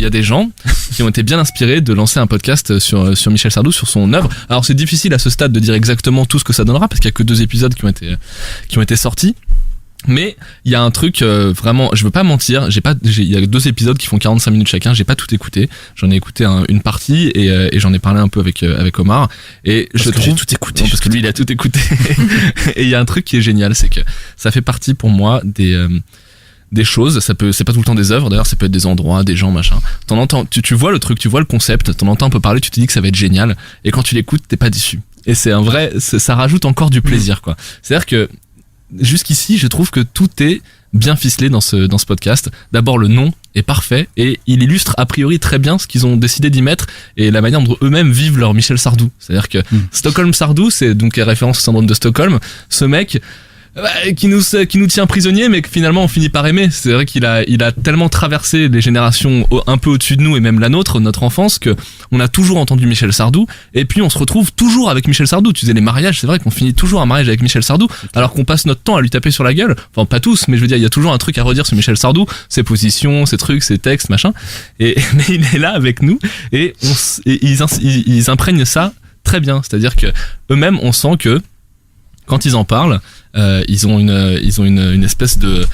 des gens qui ont été bien inspirés de lancer un podcast sur Michel Sardou, sur son œuvre. Alors c'est difficile à ce stade de dire exactement tout ce que ça donnera parce qu'il y a que 2 épisodes qui ont été sortis. Mais il y a un truc vraiment, je veux pas mentir, il y a 2 épisodes qui font 45 minutes chacun, j'ai pas tout écouté. J'en ai écouté une partie et j'en ai parlé un peu avec Omar et Parce que j'ai tout écouté. Non, parce que lui il a tout écouté. Et il y a un truc qui est génial, c'est que ça fait partie pour moi des choses, c'est pas tout le temps des œuvres, d'ailleurs ça peut être des endroits, des gens, machin. T'en entends, tu vois le truc, tu vois le concept, t'en entends un peu parler, tu te dis que ça va être génial et quand tu l'écoutes, t'es pas déçu. Et c'est ça rajoute encore du plaisir quoi. C'est-à-dire que jusqu'ici, je trouve que tout est bien ficelé dans ce podcast. D'abord, le nom est parfait et il illustre a priori très bien ce qu'ils ont décidé d'y mettre et la manière dont eux-mêmes vivent leur Michel Sardou. C'est-à-dire que Stockholm Sardou, c'est donc référence au syndrome de Stockholm. Ce mec qui nous tient prisonniers, mais que finalement on finit par aimer. C'est vrai qu'il a tellement traversé les générations un peu au-dessus de nous et même la nôtre, notre enfance, que on a toujours entendu Michel Sardou et puis on se retrouve toujours avec Michel Sardou. Tu disais les mariages, c'est vrai qu'on finit toujours un mariage avec Michel Sardou alors qu'on passe notre temps à lui taper sur la gueule. Enfin pas tous, mais je veux dire il y a toujours un truc à redire sur Michel Sardou, ses positions, ses trucs, ses textes, machin. Mais il est là avec nous et ils imprègnent ça très bien. C'est-à-dire que eux-mêmes on sent que quand ils en parlent, ils ont une espèce de,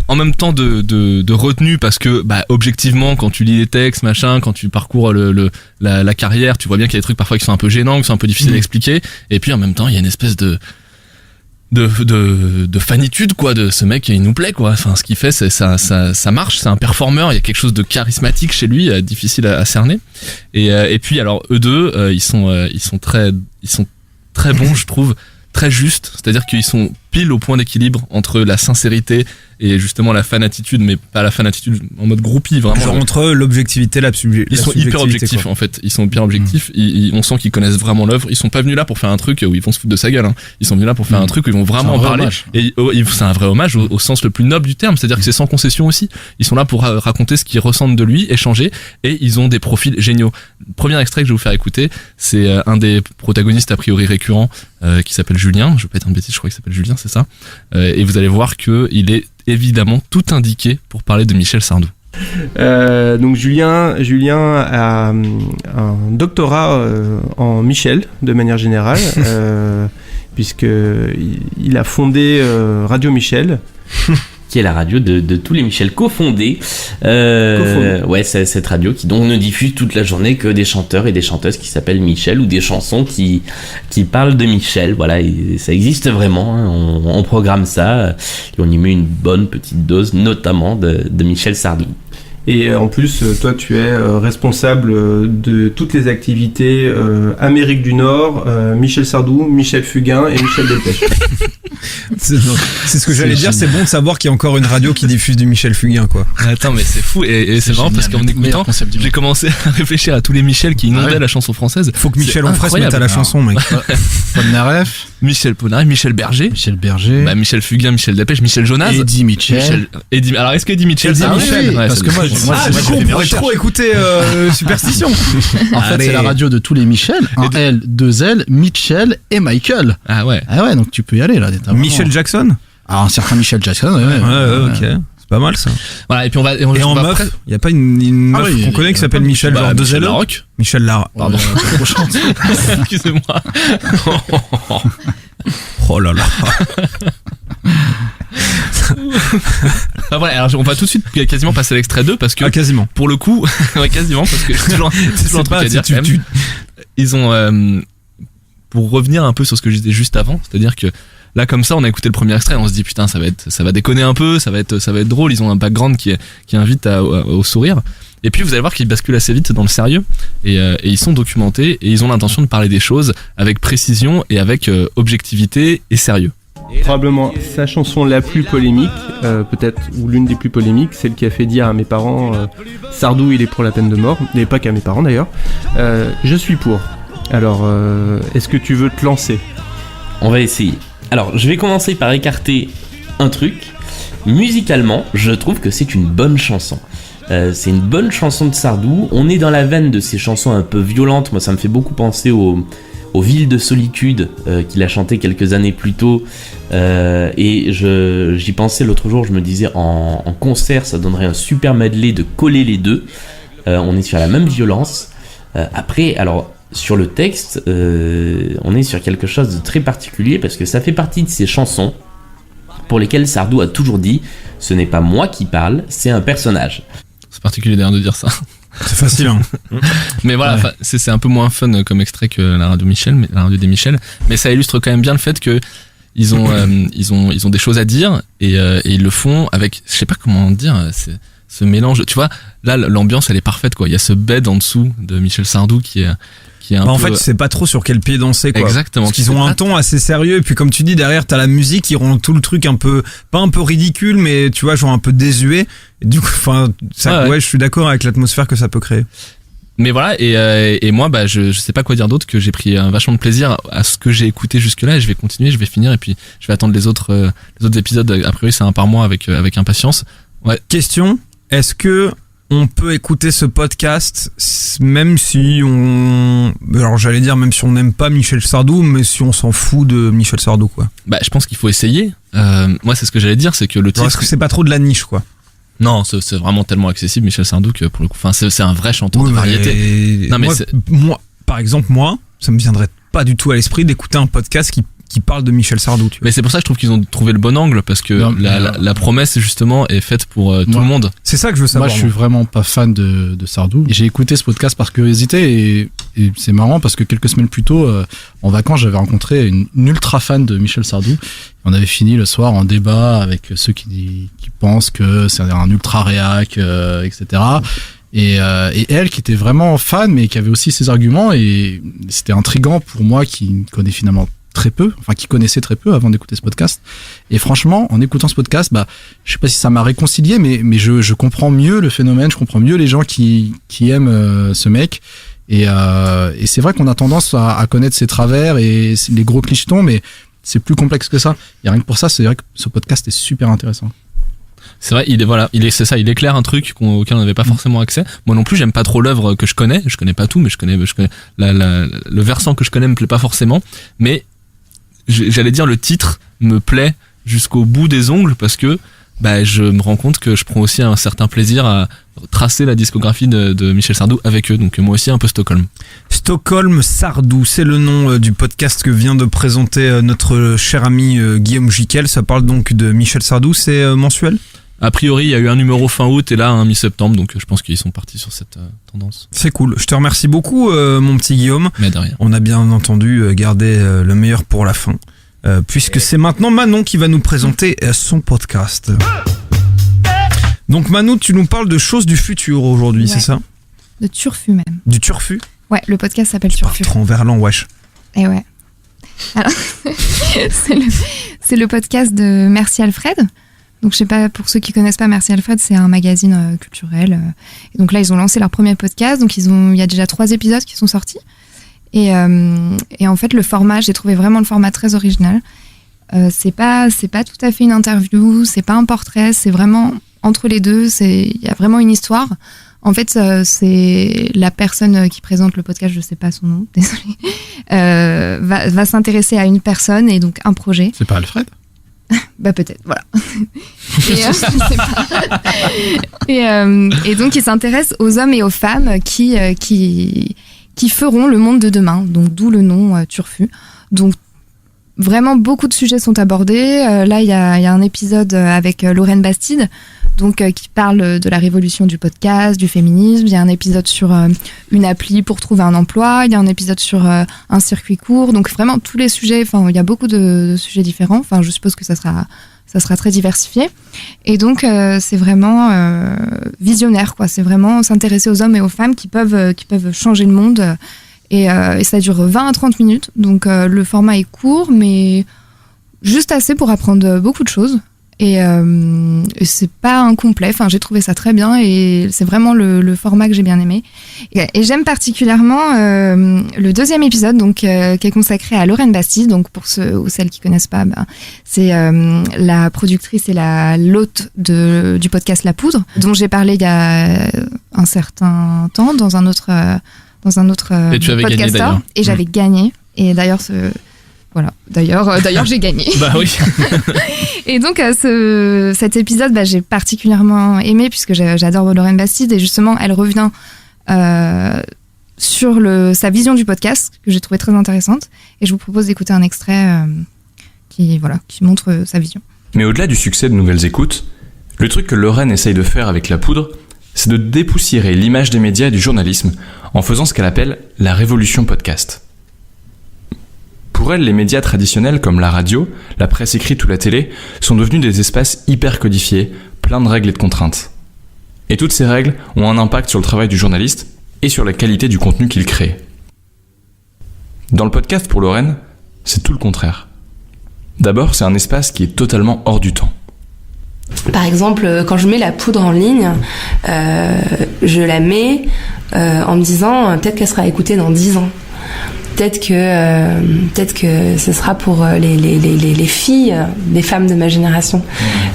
en même temps de retenue parce que objectivement quand tu lis les textes machin, quand tu parcours la carrière, tu vois bien qu'il y a des trucs parfois qui sont un peu gênants, qui sont un peu difficiles à expliquer, et puis en même temps il y a une espèce de fanitude quoi, de ce mec, il nous plaît quoi. Enfin ce qu'il fait ça marche, c'est un performeur, il y a quelque chose de charismatique chez lui, difficile à cerner. Et puis alors eux deux ils sont très bons je trouve. Très juste, c'est-à-dire qu'ils sont pile au point d'équilibre entre la sincérité et justement la fanatitude, mais pas la fanatitude en mode groupie, vraiment. Genre entre l'objectivité et la subjectivité. Ils sont hyper objectifs en fait, ils sont hyper objectifs, on sent qu'ils connaissent vraiment l'œuvre, ils sont pas venus là pour faire un truc où ils vont se foutre de sa gueule, hein. Ils sont venus là pour faire un truc où ils vont vraiment en parler. Et c'est un vrai hommage au sens le plus noble du terme, c'est-à-dire que c'est sans concession aussi. Ils sont là pour raconter ce qu'ils ressentent de lui, échanger, et ils ont des profils géniaux. Le premier extrait que je vais vous faire écouter, c'est un des protagonistes a priori récurrents qui s'appelle Julien, je vais pas être un bêtise, je crois qu'il s'appelle Julien, c'est ça. Et vous allez voir que il est évidemment tout indiqué pour parler de Michel Sardou. Donc Julien a un doctorat en Michel de manière générale, puisque il a fondé Radio Michel. Qui est la radio de tous les Michel cofondés. Ouais, c'est cette radio qui donc ne diffuse toute la journée que des chanteurs et des chanteuses qui s'appellent Michel ou des chansons qui parlent de Michel. Voilà, et ça existe vraiment, hein. On programme ça et on y met une bonne petite dose, notamment de Michel Sardou. Et en plus, toi, tu es responsable de toutes les activités Amérique du Nord, Michel Sardou, Michel Fugain et Michel Delpech. C'est ce que j'allais dire, c'est bon de savoir qu'il y a encore une radio qui diffuse du Michel Fugain, quoi. Attends, mais c'est fou, et c'est marrant parce qu'en écoutant, j'ai commencé à réfléchir à tous les Michel qui inondaient la chanson française. Faut que Michel Onfray se mette à la chanson, mec. Polnareff, Michel Polnareff, Michel Berger, Michel Fugain, Michel Delpech, Michel Jonas, Eddie Mitchell. Alors est-ce que Eddie Mitchell, oui, parce que moi du coup, on pourrait trop écouter Superstition. En fait, c'est la radio de tous les Michel. Un L, 2 L, Mitchell et Michael. Ah ouais, donc tu peux y aller là. Michel Jackson. Alors un certain Michel Jackson. Ouais, ok. C'est pas mal ça. Voilà, et puis on va en meuf, il y a pas une meuf qu'on connaît qui s'appelle Michel, genre 2 L. Michel Larocque. Pardon. Excusez-moi. Oh là là. Alors on va tout de suite quasiment passer à l'extrait 2 parce que quasiment. Pour le coup, quasiment parce que c'est toujours un truc à dire. Ils ont pour revenir un peu sur ce que je disais juste avant, c'est-à-dire que là comme ça on a écouté le premier extrait, on se dit putain ça va déconner un peu, ça va être drôle, ils ont un background qui invite au sourire. Et puis vous allez voir qu'ils basculent assez vite dans le sérieux et ils sont documentés et ils ont l'intention de parler des choses avec précision et avec objectivité et sérieux. Probablement sa chanson la plus polémique, peut-être, ou l'une des plus polémiques, celle qui a fait dire à mes parents Sardou il est pour la peine de mort, et pas qu'à mes parents d'ailleurs. Je suis pour. Alors, est-ce que tu veux te lancer ? On va essayer. Alors, je vais commencer par écarter un truc. Musicalement, je trouve que c'est une bonne chanson. C'est une bonne chanson de Sardou. On est dans la veine de ces chansons un peu violentes. Moi, ça me fait beaucoup penser au aux Villes de Solitude qu'il a chanté quelques années plus tôt. Et j'y pensais l'autre jour, je me disais en concert ça donnerait un super medley de coller les deux. On est sur la même violence. Après, alors sur le texte, on est sur quelque chose de très particulier parce que ça fait partie de ces chansons pour lesquelles Sardou a toujours dit « Ce n'est pas moi qui parle, c'est un personnage ». C'est particulier d'ailleurs de dire ça. C'est facile, hein. Mais voilà, Ouais. c'est un peu moins fun comme extrait que la radio des Michel, mais ça illustre quand même bien le fait que ils ont des choses à dire et ils le font avec, je sais pas comment dire, ce mélange. Tu vois, là l'ambiance elle est parfaite quoi. Il y a ce bed en dessous de Michel Sardou qui est un peu... En fait, tu sais pas trop sur quel pied danser, quoi. Exactement. Parce qu'ils ont un ton assez sérieux, et puis comme tu dis, derrière, t'as la musique, ils rendent tout le truc un peu, pas un peu ridicule, mais tu vois, genre un peu désuet. Et du coup, enfin, ça, ouais, je suis d'accord avec l'atmosphère que ça peut créer. Mais voilà, et moi, bah, je sais pas quoi dire d'autre, que j'ai pris vachement de plaisir à ce que j'ai écouté jusque-là, et je vais continuer, je vais finir, et puis je vais attendre les autres épisodes. A priori, c'est un par mois avec impatience. Ouais. Question, est-ce que on peut écouter ce podcast même si alors j'allais dire même si on n'aime pas Michel Sardou, mais si on s'en fout de Michel Sardou, quoi. Bah, je pense qu'il faut essayer. Moi, c'est ce que j'allais dire, c'est que le titre... Est-ce que c'est pas trop de la niche, quoi? Non, c'est vraiment tellement accessible, Michel Sardou, que pour le coup, enfin, c'est un vrai chanteur de variété. Non, mais moi, par exemple, ça me viendrait pas du tout à l'esprit d'écouter un podcast qui parle de Michel Sardou, tu vois. Mais c'est pour ça que je trouve qu'ils ont trouvé le bon angle, parce que la promesse justement est faite pour tout le monde. C'est ça que je veux savoir. Moi, je suis vraiment pas fan de Sardou. J'ai écouté ce podcast par curiosité et c'est marrant parce que quelques semaines plus tôt, en vacances, j'avais rencontré une ultra fan de Michel Sardou. On avait fini le soir en débat avec ceux qui pensent que c'est un ultra réac, etc. Et elle qui était vraiment fan, mais qui avait aussi ses arguments, et c'était intriguant pour moi qui connais finalement très peu, enfin qui connaissait très peu avant d'écouter ce podcast. Et franchement, en écoutant ce podcast, bah, je sais pas si ça m'a réconcilié, mais je comprends mieux le phénomène, je comprends mieux les gens qui aiment ce mec. Et c'est vrai qu'on a tendance à connaître ses travers et les gros clichetons, mais c'est plus complexe que ça. Et rien que pour ça, c'est vrai que ce podcast est super intéressant. C'est vrai, c'est ça, il éclaire un truc auquel on n'avait pas forcément accès. Moi non plus, j'aime pas trop l'œuvre que je connais pas tout, mais je connais le versant que je connais me plaît pas forcément, mais j'allais dire le titre me plaît jusqu'au bout des ongles, parce que bah, je me rends compte que je prends aussi un certain plaisir à tracer la discographie de Michel Sardou avec eux, donc moi aussi un peu Stockholm. Stockholm Sardou, c'est le nom du podcast que vient de présenter notre cher ami Guillaume Jiquel. Ça parle donc de Michel Sardou, c'est mensuel? A priori, il y a eu un numéro fin août et là un mi-septembre, donc je pense qu'ils sont partis sur cette tendance. C'est cool. Je te remercie beaucoup, mon petit Guillaume. Mais de rien. On a bien entendu gardé le meilleur pour la fin, puisque c'est maintenant Manon qui va nous présenter son podcast. Donc Manon, tu nous parles de choses du futur aujourd'hui, c'est ça? De Turfu même. Du Turfu? Ouais, le podcast s'appelle Turfu. Trop en verlan, wesh. Et ouais. Alors, c'est le podcast de Merci Alfred. Donc je sais pas, pour ceux qui connaissent pas Merci Alfred, c'est un magazine culturel. Et donc là ils ont lancé leur premier podcast, donc il y a déjà 3 épisodes qui sont sortis. Et en fait le format, j'ai trouvé vraiment le format très original. C'est pas tout à fait une interview, c'est pas un portrait, c'est vraiment entre les deux. Il y a vraiment une histoire. En fait, c'est la personne qui présente le podcast, je sais pas son nom, désolé, va s'intéresser à une personne et donc un projet. C'est pas Alfred? Bah peut-être, voilà. Je sais pas. Et donc il s'intéresse aux hommes et aux femmes qui feront le monde de demain, donc d'où le nom Turfu. Donc vraiment beaucoup de sujets sont abordés. Là il y a un épisode avec Lorraine Bastide, donc qui parle de la révolution du podcast, du féminisme. Il y a un épisode sur une appli pour trouver un emploi. Il y a un épisode sur un circuit court. Donc vraiment tous les sujets. Enfin, il y a beaucoup de sujets différents. Enfin, je suppose que ça sera très diversifié. Et donc c'est vraiment visionnaire, quoi. C'est vraiment s'intéresser aux hommes et aux femmes qui peuvent changer le monde. Et ça dure 20 à 30 minutes. Donc le format est court, mais juste assez pour apprendre beaucoup de choses. Et c'est pas incomplet, enfin j'ai trouvé ça très bien et c'est vraiment le format que j'ai bien aimé. Et j'aime particulièrement le 2e épisode, donc qui est consacré à Lorraine Bastide. Donc pour ceux ou celles qui connaissent pas, c'est la productrice et l'hôte du podcast La Poudre, dont j'ai parlé il y a un certain temps dans un autre et tu avais gagné, d'ailleurs. Et j'avais gagné. Et d'ailleurs, j'ai gagné. Bah oui. Et donc, cet épisode, j'ai particulièrement aimé puisque j'adore Lorraine Bastide et justement, elle revient sur sa vision du podcast que j'ai trouvé très intéressante. Et je vous propose d'écouter un extrait qui montre sa vision. Mais au-delà du succès de Nouvelles Écoutes, le truc que Lorraine essaye de faire avec La Poudre, c'est de dépoussiérer l'image des médias et du journalisme en faisant ce qu'elle appelle la révolution podcast. Pour elle, les médias traditionnels comme la radio, la presse écrite ou la télé sont devenus des espaces hyper codifiés, pleins de règles et de contraintes. Et toutes ces règles ont un impact sur le travail du journaliste et sur la qualité du contenu qu'il crée. Dans le podcast pour Lorraine, c'est tout le contraire. D'abord, c'est un espace qui est totalement hors du temps. Par exemple, quand je mets la poudre en ligne, je la mets en me disant peut-être qu'elle sera écoutée dans 10 ans. Peut-être que ce sera pour les filles, les femmes de ma génération.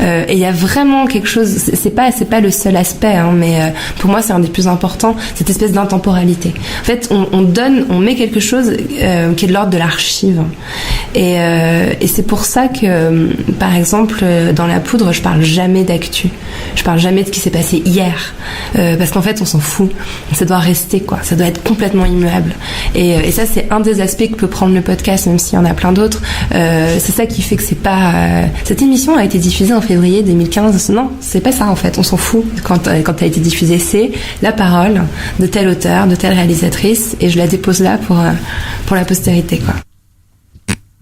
Et il y a vraiment quelque chose, c'est pas le seul aspect, mais pour moi c'est un des plus importants, cette espèce d'intemporalité. En fait, on met quelque chose qui est de l'ordre de l'archive. Et c'est pour ça que, par exemple, dans La Poudre, je parle jamais d'actu. Je parle jamais de ce qui s'est passé hier. Parce qu'en fait, on s'en fout. Ça doit rester, quoi. Ça doit être complètement immuable. Et ça, c'est un des aspects que peut prendre le podcast, même s'il y en a plein d'autres. C'est ça qui fait que c'est pas... Cette émission a été diffusée en février 2015. Non, c'est pas ça, en fait. On s'en fout quand elle a été diffusée. C'est la parole de tel auteur, de telle réalisatrice, et je la dépose là pour la postérité, quoi.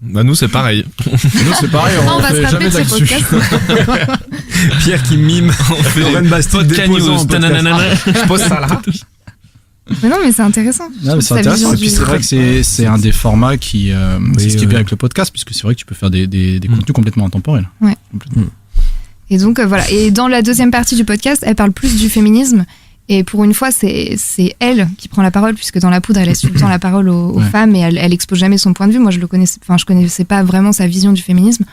Bah nous c'est pareil. Nous c'est pareil, on va fait se jamais rappeler de d'actu. ce Pierre qui mime, on fait Lorraine Bastide déposant en podcast. Je pose ça là. Mais non, mais c'est intéressant. Non, mais c'est intéressant. Et puis c'est vrai que c'est un des formats qui, c'est ce qui est bien avec le podcast, puisque c'est vrai que tu peux faire des contenus complètement intemporels. Ouais. Et donc voilà. Et dans la deuxième partie du podcast, elle parle plus du féminisme. Et pour une fois, c'est elle qui prend la parole, puisque dans La Poudre, elle laisse tout le temps la parole aux femmes et elle expose jamais son point de vue. Moi, je connaissais pas vraiment sa vision du féminisme.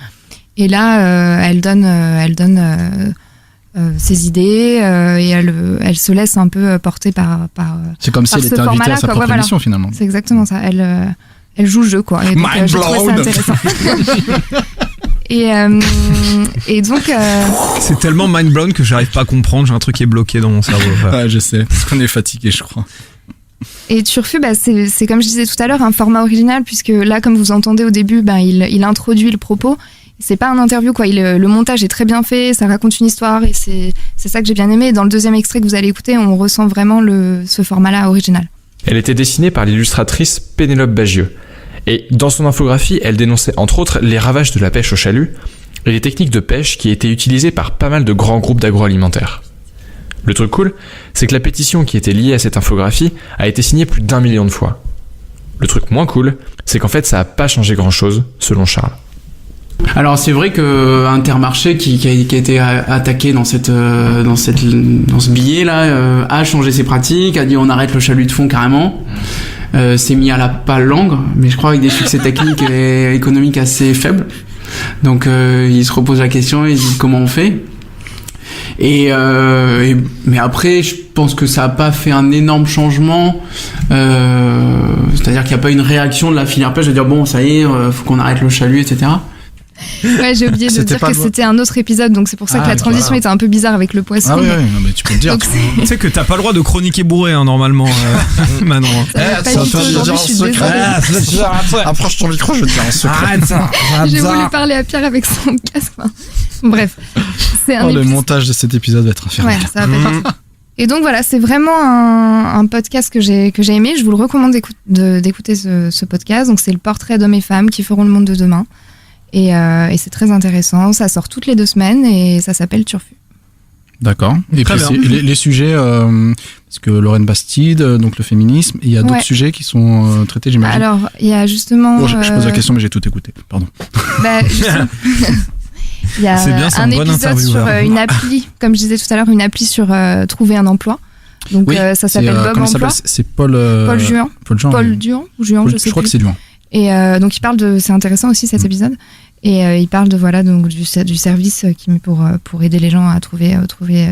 Et là, elle donne ses idées et elle se laisse un peu porter par c'est comme si elle était invitée à sa propre émission, finalement. C'est exactement ça. Elle joue le jeu, quoi. Et donc, j'ai trouvé ça intéressant. Et donc c'est tellement mind blown que j'arrive pas à comprendre, j'ai un truc qui est bloqué dans mon cerveau. Ouais, je sais, parce qu'on est fatigué, je crois. Et Turfu, c'est comme je disais tout à l'heure, un format original, puisque là, comme vous entendez au début, il introduit le propos. C'est pas un interview, quoi. Le montage est très bien fait, ça raconte une histoire, et c'est ça que j'ai bien aimé. Dans le deuxième extrait que vous allez écouter, on ressent vraiment ce format-là original. Elle était dessinée par l'illustratrice Pénélope Bagieux. Et dans son infographie, elle dénonçait entre autres les ravages de la pêche au chalut et les techniques de pêche qui étaient utilisées par pas mal de grands groupes d'agroalimentaire. Le truc cool, c'est que la pétition qui était liée à cette infographie a été signée plus d'1 million de fois. Le truc moins cool, c'est qu'en fait ça a pas changé grand chose, selon Charles. Alors c'est vrai que Intermarché qui a été attaqué dans ce billet là a changé ses pratiques, a dit on arrête le chalut de fond carrément. S'est mis à la pâle langue, mais je crois avec des succès techniques et économiques assez faibles. Donc il se repose la question, il dit comment on fait. Mais après, je pense que ça a pas fait un énorme changement. C'est-à-dire qu'il n'y a pas une réaction de la filière pêche de dire bon ça y est, faut qu'on arrête le chalut, etc. Ouais, j'ai oublié de dire que c'était un autre épisode, donc c'est pour ça que la transition était un peu bizarre avec le poisson. Ah oui, non, mais tu peux le dire. Tu sais que t'as pas le droit de chroniquer bourré, normalement, maintenant. Après, je ton micro, je vais te dire un secret. J'ai voulu parler à Pierre avec son casque. Bref, c'est un le montage de cet épisode va être infernal. Ouais, ça va être Et donc voilà, c'est vraiment un podcast que j'ai aimé. Je vous le recommande d'écouter ce podcast. Donc c'est le portrait d'hommes et femmes qui feront le monde de demain. Et c'est très intéressant, ça sort toutes les 2 semaines et ça s'appelle Turfu. D'accord. Et puis les sujets, parce que Lorraine Bastide, donc le féminisme, il y a d'autres sujets qui sont traités, j'imagine. Alors, il y a justement... je pose la question, mais j'ai tout écouté, pardon. Il y a un épisode sur une appli, comme je disais tout à l'heure, une appli sur trouver un emploi. Donc ça s'appelle Bob Emploi. C'est Paul Juan. Paul Juan ou Juan, je sais plus. Je crois que c'est Juan. Et donc il parle c'est intéressant aussi cet épisode, et il parle du service qui met pour aider les gens à trouver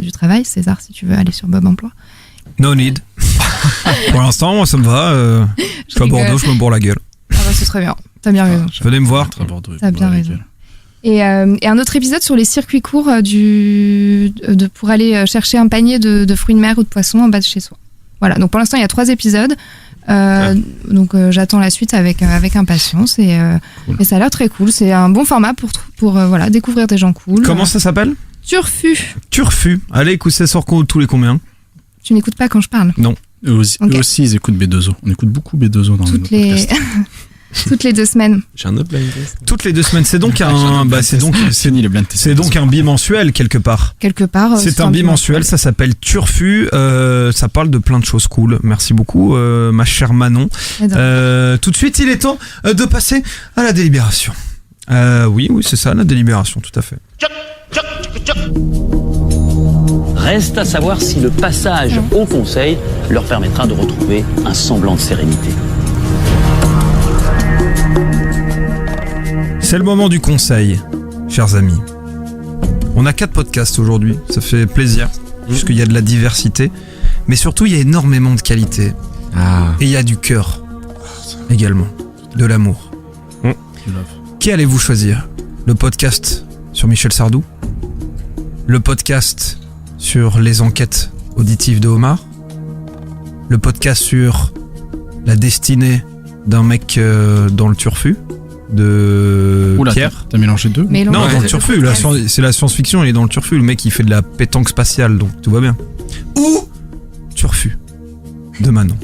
du travail. César, si tu veux aller sur Bob Emploi. No need. Pour l'instant, moi ça me va. Je suis à Bordeaux, je me bourre la gueule. Ah bah, c'est très bien. T'as bien raison. Venez me voir. T'as bien raison. Et un autre épisode sur les circuits courts pour aller chercher un panier de fruits de mer ou de poissons en bas de chez soi. Voilà, donc pour l'instant il y a 3 épisodes. Donc j'attends la suite avec impatience et ça a l'air très cool. C'est un bon format pour voilà, découvrir des gens cool. Comment ça s'appelle ? Turfu. Allez, écoute, ça sort tous les combien ? Tu n'écoutes pas quand je parle ? Non. Eux aussi, ils écoutent B2O. On écoute beaucoup B2O dans le podcast. Toutes les 2 semaines. J'ai un autre blind test. Toutes les 2 semaines, c'est donc c'est donc un bimensuel quelque part. C'est un bimensuel, ça s'appelle Turfu. Ça parle de plein de choses cool. Merci beaucoup, ma chère Manon. Tout de suite, il est temps de passer à la délibération. Oui, c'est ça, la délibération, tout à fait. Reste à savoir si le passage au Conseil leur permettra de retrouver un semblant de sérénité. C'est le moment du conseil, chers amis. On a 4 podcasts aujourd'hui, ça fait plaisir, puisqu'il y a de la diversité, mais surtout il y a énormément de qualité. Et il y a du cœur, également, de l'amour. Qui allez-vous choisir ? Le podcast sur Michel Sardou ? Le podcast sur les enquêtes auditives de Omar ? Le podcast sur la destinée d'un mec dans le turfu ? De Pierre. T'as mélangé 2 ? Non, dans le turfu, c'est la science-fiction, il est dans le turfu, le mec il fait de la pétanque spatiale, donc tout va bien. Ou Turfu de Manon.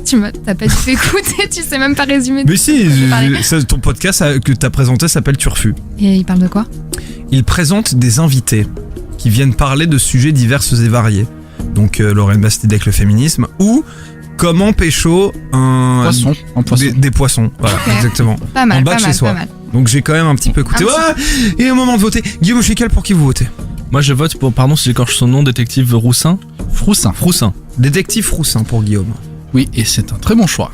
T'as pas dû écouter, tu sais même pas résumer. Mais si, ton podcast que t'as présenté s'appelle Turfu. Et il parle de quoi ? Il présente des invités qui viennent parler de sujets divers et variés. Donc Lorraine Bastide avec le féminisme, ou comment pécho des poissons. Voilà, exactement. Pas mal, en bas de chez soi. Donc j'ai quand même un petit peu écouté. Et au moment de voter, Guillaume Chical, pour qui vous votez ? Moi je vote pour, pardon si j'écorche son nom, détective Roussin. Froussin. Détective Froussin pour Guillaume. Oui, et c'est un très bon choix.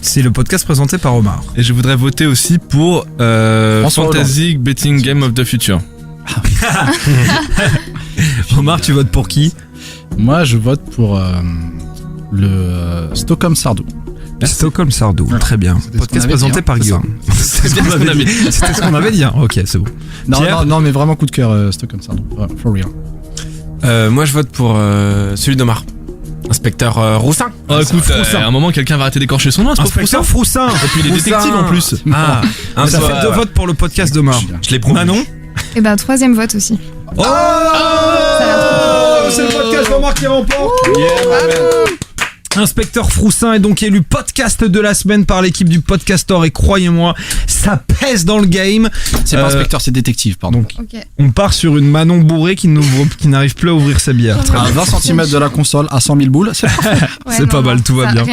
C'est le podcast présenté par Omar. Et je voudrais voter aussi pour Fantasy Betting Game of the Future. Omar, tu votes pour qui ? Moi je vote pour le Stockholm Sardou. Stockholm Sardou, très bien. Podcast présenté par Guillaume. C'était ce qu'on avait dit. Ok, c'est bon. Non, mais vraiment coup de cœur, Stockholm Sardou. For real. Moi, je vote pour celui d'Omar. Inspecteur Roussin. Oh, écoute, à un moment, quelqu'un va arrêter d'écorcher son nom. Inspecteur Froussin. Et puis il est détective en plus. Ça fait 2 votes pour le podcast d'Omar. Je l'ai promis. Manon. Et 3e vote aussi. C'est le podcast d'Omar qui remporte. Inspecteur Froussin est donc élu podcast de la semaine par l'équipe du Podcastor et croyez-moi, ça pèse dans le game. C'est pas inspecteur, c'est détective, pardon. On part sur une Manon bourrée qui n'arrive plus à ouvrir sa bière. À 20 cm de la console, à 100 000 boules, c'est parfait. C'est pas mal, tout va bien.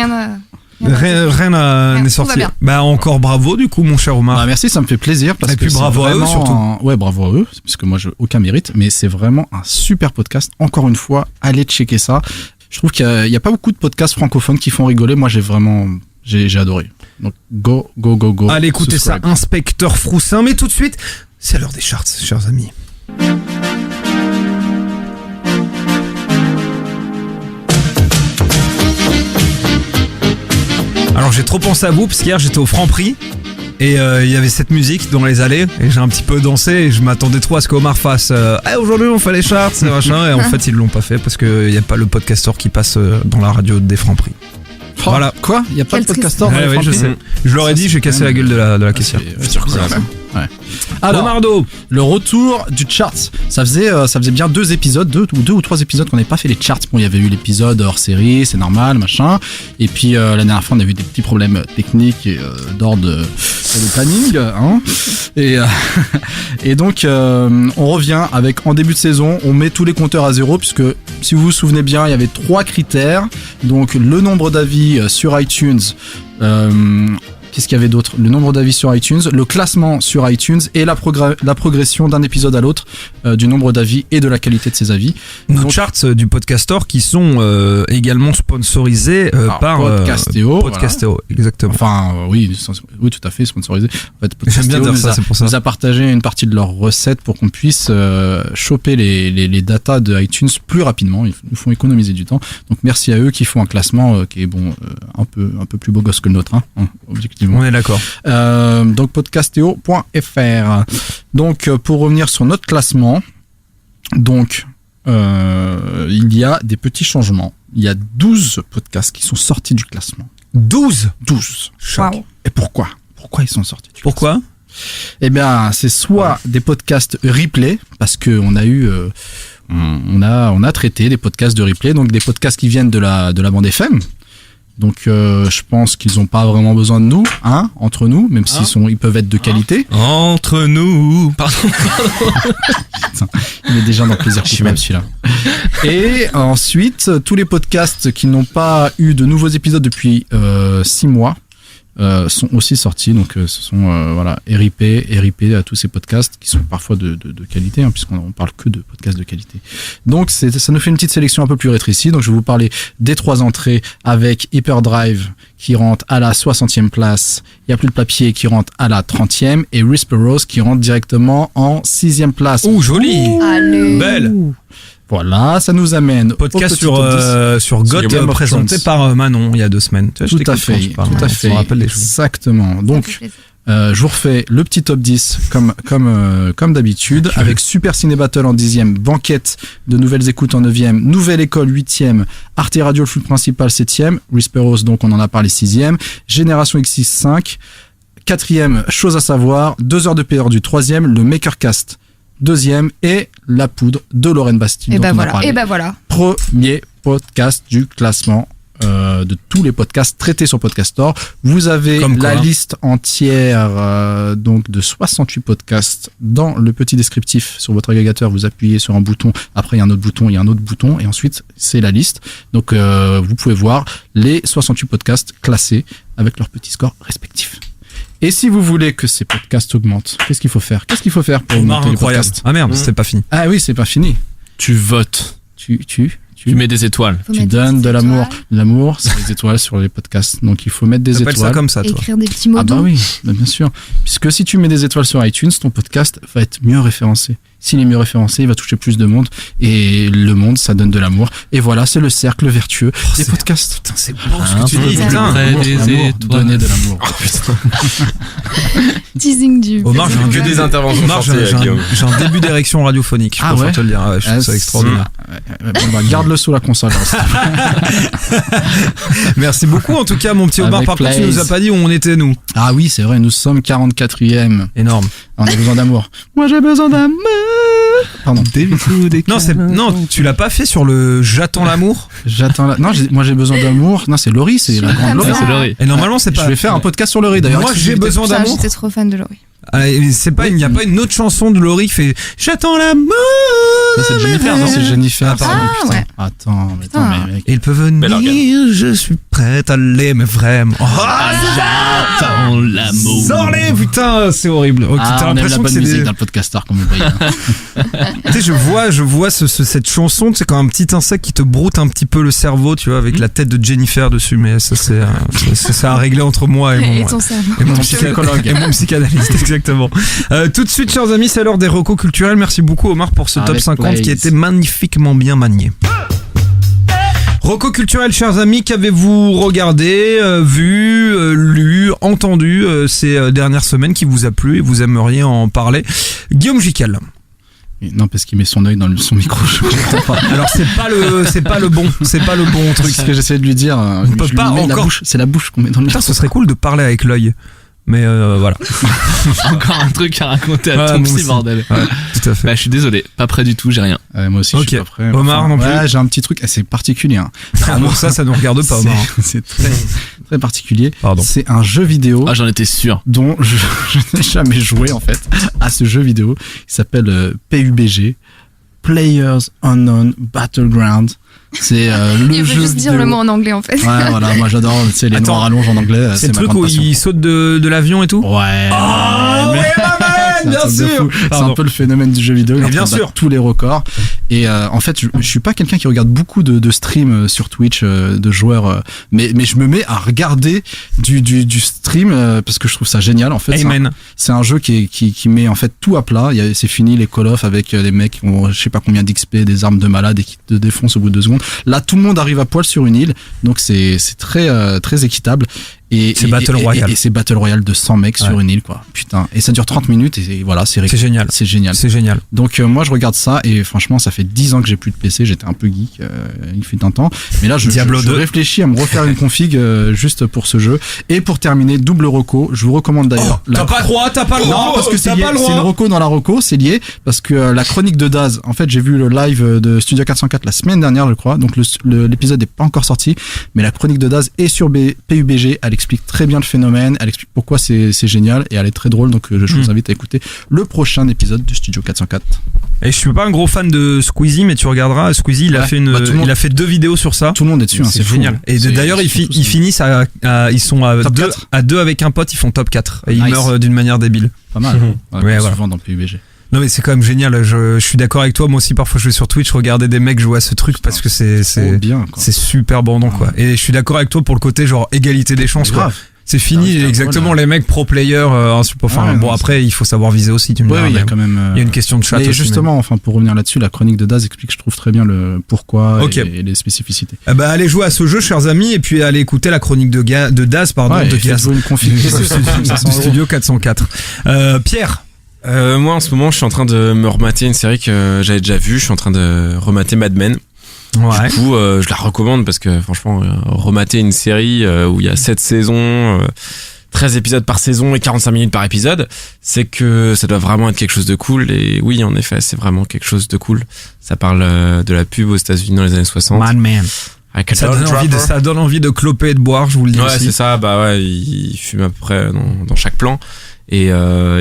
Rien n'est sorti. Encore bravo du coup mon cher Omar. Merci, ça me fait plaisir. Et puis bravo à eux surtout. Ouais, bravo à eux, parce que moi j'ai aucun mérite, mais c'est vraiment un super podcast. Encore une fois, allez checker ça. Je trouve qu'il n'y a pas beaucoup de podcasts francophones qui font rigoler. Moi, j'ai adoré. Donc, go. Allez, écoutez ça, Inspecteur Froussin. Mais tout de suite, c'est l'heure des charts, chers amis. Alors, j'ai trop pensé à vous, parce qu'hier, j'étais au Franprix. Et il y avait cette musique dans les allées et j'ai un petit peu dansé et je m'attendais trop à ce qu'Omar fasse aujourd'hui on fait les charts machin, et en fait ils l'ont pas fait parce qu'il n'y a pas le podcastor qui passe dans la radio des Franprix. Voilà. Quoi ? Il n'y a pas de podcastor dans les Franprix ? Je sais. Je leur ai dit, j'ai cassé la gueule de la caissière. Ouais. Alors, Leonardo, le retour du chart. Ça faisait bien 2 épisodes, 2 ou 3 épisodes qu'on n'avait pas fait les charts. Bon, il y avait eu l'épisode hors série, c'est normal, machin. Et puis la dernière fois, on a eu des petits problèmes techniques et d'ordre de planning, hein. Et donc, on revient avec en début de saison, on met tous les compteurs à 0 puisque si vous vous souvenez bien, il y avait 3 critères. Donc le nombre d'avis sur iTunes. Qu'est-ce qu'il y avait d'autre ? Le nombre d'avis sur iTunes, le classement sur iTunes et la progression d'un épisode à l'autre du nombre d'avis et de la qualité de ces avis. Nos charts du Podcastor qui sont également sponsorisés par Podcastéo. Podcastéo, voilà. Exactement. Enfin, oui, tout à fait, sponsorisés. En fait, j'aime bien dire ça, c'est pour ça. Nous a partagé une partie de leurs recettes pour qu'on puisse choper les datas de iTunes plus rapidement. Ils nous font économiser du temps. Donc merci à eux qui font un classement qui est un peu plus beau gosse que le nôtre, hein, objectivement. effectivement. On est d'accord. Donc podcastéo.fr. Donc pour revenir sur notre classement, donc il y a des petits changements. Il y a 12 podcasts qui sont sortis du classement. 12. Wow. Et pourquoi ils sont sortis du Pourquoi classement? Eh bien, c'est soit des podcasts replay, parce que on a eu on a traité des podcasts de replay, donc des podcasts qui viennent de la bande FM. Donc je pense qu'ils n'ont pas vraiment besoin de nous, hein, entre nous, même ils peuvent être de qualité. Entre nous, pardon. Il est déjà dans plaisir coupable celui-là. Et ensuite, tous les podcasts qui n'ont pas eu de nouveaux épisodes depuis 6 mois sont aussi sortis. Donc ce sont voilà, RIP à tous ces podcasts qui sont parfois de qualité, hein, puisqu'on parle que de podcasts de qualité. Donc ça nous fait une petite sélection un peu plus rétrécie. Donc je vais vous parler des 3 entrées avec Hyperdrive qui rentre à la 60e place, Il y a plus de papier qui rentre à la 30e et Whisperers qui rentre directement en 6e place. Oh, joli. Allez. Belle. Voilà, ça nous amène podcast sur GOT présenté par Manon il y a 2 semaines. Tu vois, tout à fait. Je me rappelle les choses. Exactement. Donc, je vous refais le petit top 10 comme d'habitude, avec Super Ciné Battle en 10e, Banquette de Nouvelles Écoutes en 9e, Nouvelle École 8e, Arte Radio le flux principal 7e, Whisperers donc on en a parlé 6e, Génération X6 5, 4e Chose à savoir, 2 heures de PR du 3e, le Makercast 2e et La Poudre de Lorraine Bastille. Et ben voilà. Premier podcast du classement de tous les podcasts traités sur Podcast Store. Vous avez la liste entière donc de 68 podcasts dans le petit descriptif sur votre agrégateur. Vous appuyez sur un bouton, après il y a un autre bouton, et ensuite c'est la liste. Donc vous pouvez voir les 68 podcasts classés avec leurs petits scores respectifs. Et si vous voulez que ces podcasts augmentent, qu'est-ce qu'il faut faire pour augmenter les podcasts? Ah merde, c'était pas fini. Ah oui, c'est pas fini. Tu votes. Tu mets des étoiles. Tu donnes de l'amour. L'amour, c'est des étoiles sur les podcasts. Donc il faut mettre des étoiles. Ça comme ça, toi. Écrire des petits mots doux. Ah bah oui, bien sûr. Puisque si tu mets des étoiles sur iTunes, ton podcast va être mieux référencé. S'il est mieux référencé, il va toucher plus de monde. Et le monde, ça donne de l'amour. Et voilà, c'est le cercle vertueux des podcasts. Putain, c'est beau ce que tu dis. Donner de l'amour. Teasing du. Omar, j'ai que des interventions. J'ai un début d'érection radiophonique. Je préfère te le dire. Ouais, je trouve ça extraordinaire. Garde-le sous la console. Merci beaucoup en tout cas, mon petit Omar. Par contre, tu nous as pas dit où on était, nous. Ah oui, c'est vrai, nous sommes 44e. Énorme. On a besoin d'amour. Moi, j'ai besoin d'amour. Pardon. Non, tu l'as pas fait sur le J'attends l'amour. Non, moi j'ai besoin d'amour. Non, c'est Laurie, c'est la grande Laurie. C'est Laurie. Et normalement, c'est pas. Je vais faire un podcast sur Laurie d'ailleurs. Moi, j'ai besoin d'amour. J'étais trop fan de Laurie. Il n'y a pas une autre chanson de Laurie qui fait J'attends l'amour. C'est Jennifer, non? C'est Jennifer. Ah, ouais. Attends, mais il peut venir, je suis prête à l'aimer vraiment. J'attends l'amour. Sors-les, putain, c'est horrible. Okay, t'as l'impression que c'est musique dans le podcast comme vous voyez. Tu sais, je vois cette chanson, tu sais, quand un petit insecte qui te broute un petit peu le cerveau, tu vois, avec la tête de Jennifer dessus, mais ça c'est à régler entre moi et ton cerveau. Et mon psychologue et mon psychanalyste, exactement. Tout de suite, chers amis, c'est l'heure des recos culturels. Merci beaucoup Omar pour ce top 50 qui était magnifiquement bien manié. Recos culturels, chers amis, qu'avez-vous regardé, vu, lu, entendu ces dernières semaines qui vous a plu et vous aimeriez en parler? Guillaume Jical. Non, parce qu'il met son œil dans son micro, je comprends pas. Alors c'est pas le bon truc. C'est ce que j'essaie de lui dire. On peut pas encore. C'est la bouche qu'on met dans le micro. Putain, ce serait cool de parler avec l'œil. Mais voilà. Encore un truc à raconter à ton petit bordel. Ouais, tout à fait. Bah, je suis désolé, pas prêt du tout, j'ai rien. Moi aussi, je suis pas prêt. Omar non plus. Ouais, j'ai un petit truc assez particulier. Hein. Ça nous regarde pas, Omar. C'est très particulier. Pardon. C'est un jeu vidéo. Ah, j'en étais sûr. Dont je n'ai jamais joué en fait à ce jeu vidéo. Il s'appelle PUBG, Players Unknown Battleground. C'est le il jeu veut juste dire le mot en anglais en fait. Ouais, voilà, moi j'adore, tu sais, les noms rallonges en anglais. C'est le truc où il saute de l'avion et tout. Ouais. Oh, ouais, bien sûr. C'est un peu le phénomène du jeu vidéo. Il bien sûr. Tous les records. Et en fait, je suis pas quelqu'un qui regarde beaucoup de streams sur Twitch de joueurs, mais je me mets à regarder du stream parce que je trouve ça génial. En fait, c'est un jeu qui met en fait tout à plat. C'est fini les Call of avec des mecs qui ont je sais pas combien d'XP, des armes de malade et qui te défoncent au bout de 2 secondes. Là, tout le monde arrive à poil sur une île, donc c'est très très équitable. C'est Battle Royale. Et c'est Battle Royale de 100 mecs sur une île, quoi. Putain. Et ça dure 30 minutes et voilà, c'est génial. C'est génial. C'est génial. Donc, moi, je regarde ça et franchement, ça fait 10 ans que j'ai plus de PC. J'étais un peu geek, il fut un temps. Mais là, je réfléchis à me refaire une config juste pour ce jeu. Et pour terminer, double reco. Je vous recommande d'ailleurs. T'as pas le droit. Non, parce que c'est lié. C'est une reco dans la reco, c'est lié. Parce que la chronique de Daz, en fait, j'ai vu le live de Studio 404 la semaine dernière, je crois. Donc, l'épisode n'est pas encore sorti. Mais la chronique de Daz est sur PUBG. Elle explique très bien le phénomène, elle explique pourquoi c'est génial et elle est très drôle, donc je vous invite à écouter le prochain épisode du Studio 404. Et je suis pas un gros fan de Squeezie, mais tu regarderas, Squeezie il a fait il a fait 2 vidéos sur ça. Tout le monde est dessus, c'est génial. Et d'ailleurs ils finissent ils sont à deux avec un pote, ils font top 4 et ils meurent d'une manière débile. Pas mal. Ouais, souvent dans le PUBG. Non mais c'est quand même génial, je suis d'accord avec toi, moi aussi parfois je vais sur Twitch regarder des mecs jouer à ce truc parce que c'est super bandant quoi. Et je suis d'accord avec toi pour le côté genre égalité des chances quoi. C'est fini exactement les mecs pro player après il faut savoir viser aussi, tu me diras. Il y a quand même il y a une question de chat et aussi, justement enfin pour revenir là-dessus, la chronique de Daz explique je trouve très bien le pourquoi et les spécificités. Allez jouer à ce jeu chers amis et puis allez écouter la chronique de Daz de Studio 404. Pierre. Moi en ce moment je suis en train de me remater une série que j'avais déjà vue, je suis en train de remater Mad Men. Ouais. Du coup je la recommande parce que franchement remater une série où il y a 7 saisons, 13 épisodes par saison et 45 minutes par épisode, c'est que ça doit vraiment être quelque chose de cool. Et oui en effet c'est vraiment quelque chose de cool. Ça parle de la pub aux États-Unis dans les années 60. Mad Men. Ça donne envie de cloper et de boire, je vous le dis. Ouais aussi. c'est ça, il fume à peu près dans chaque plan. Et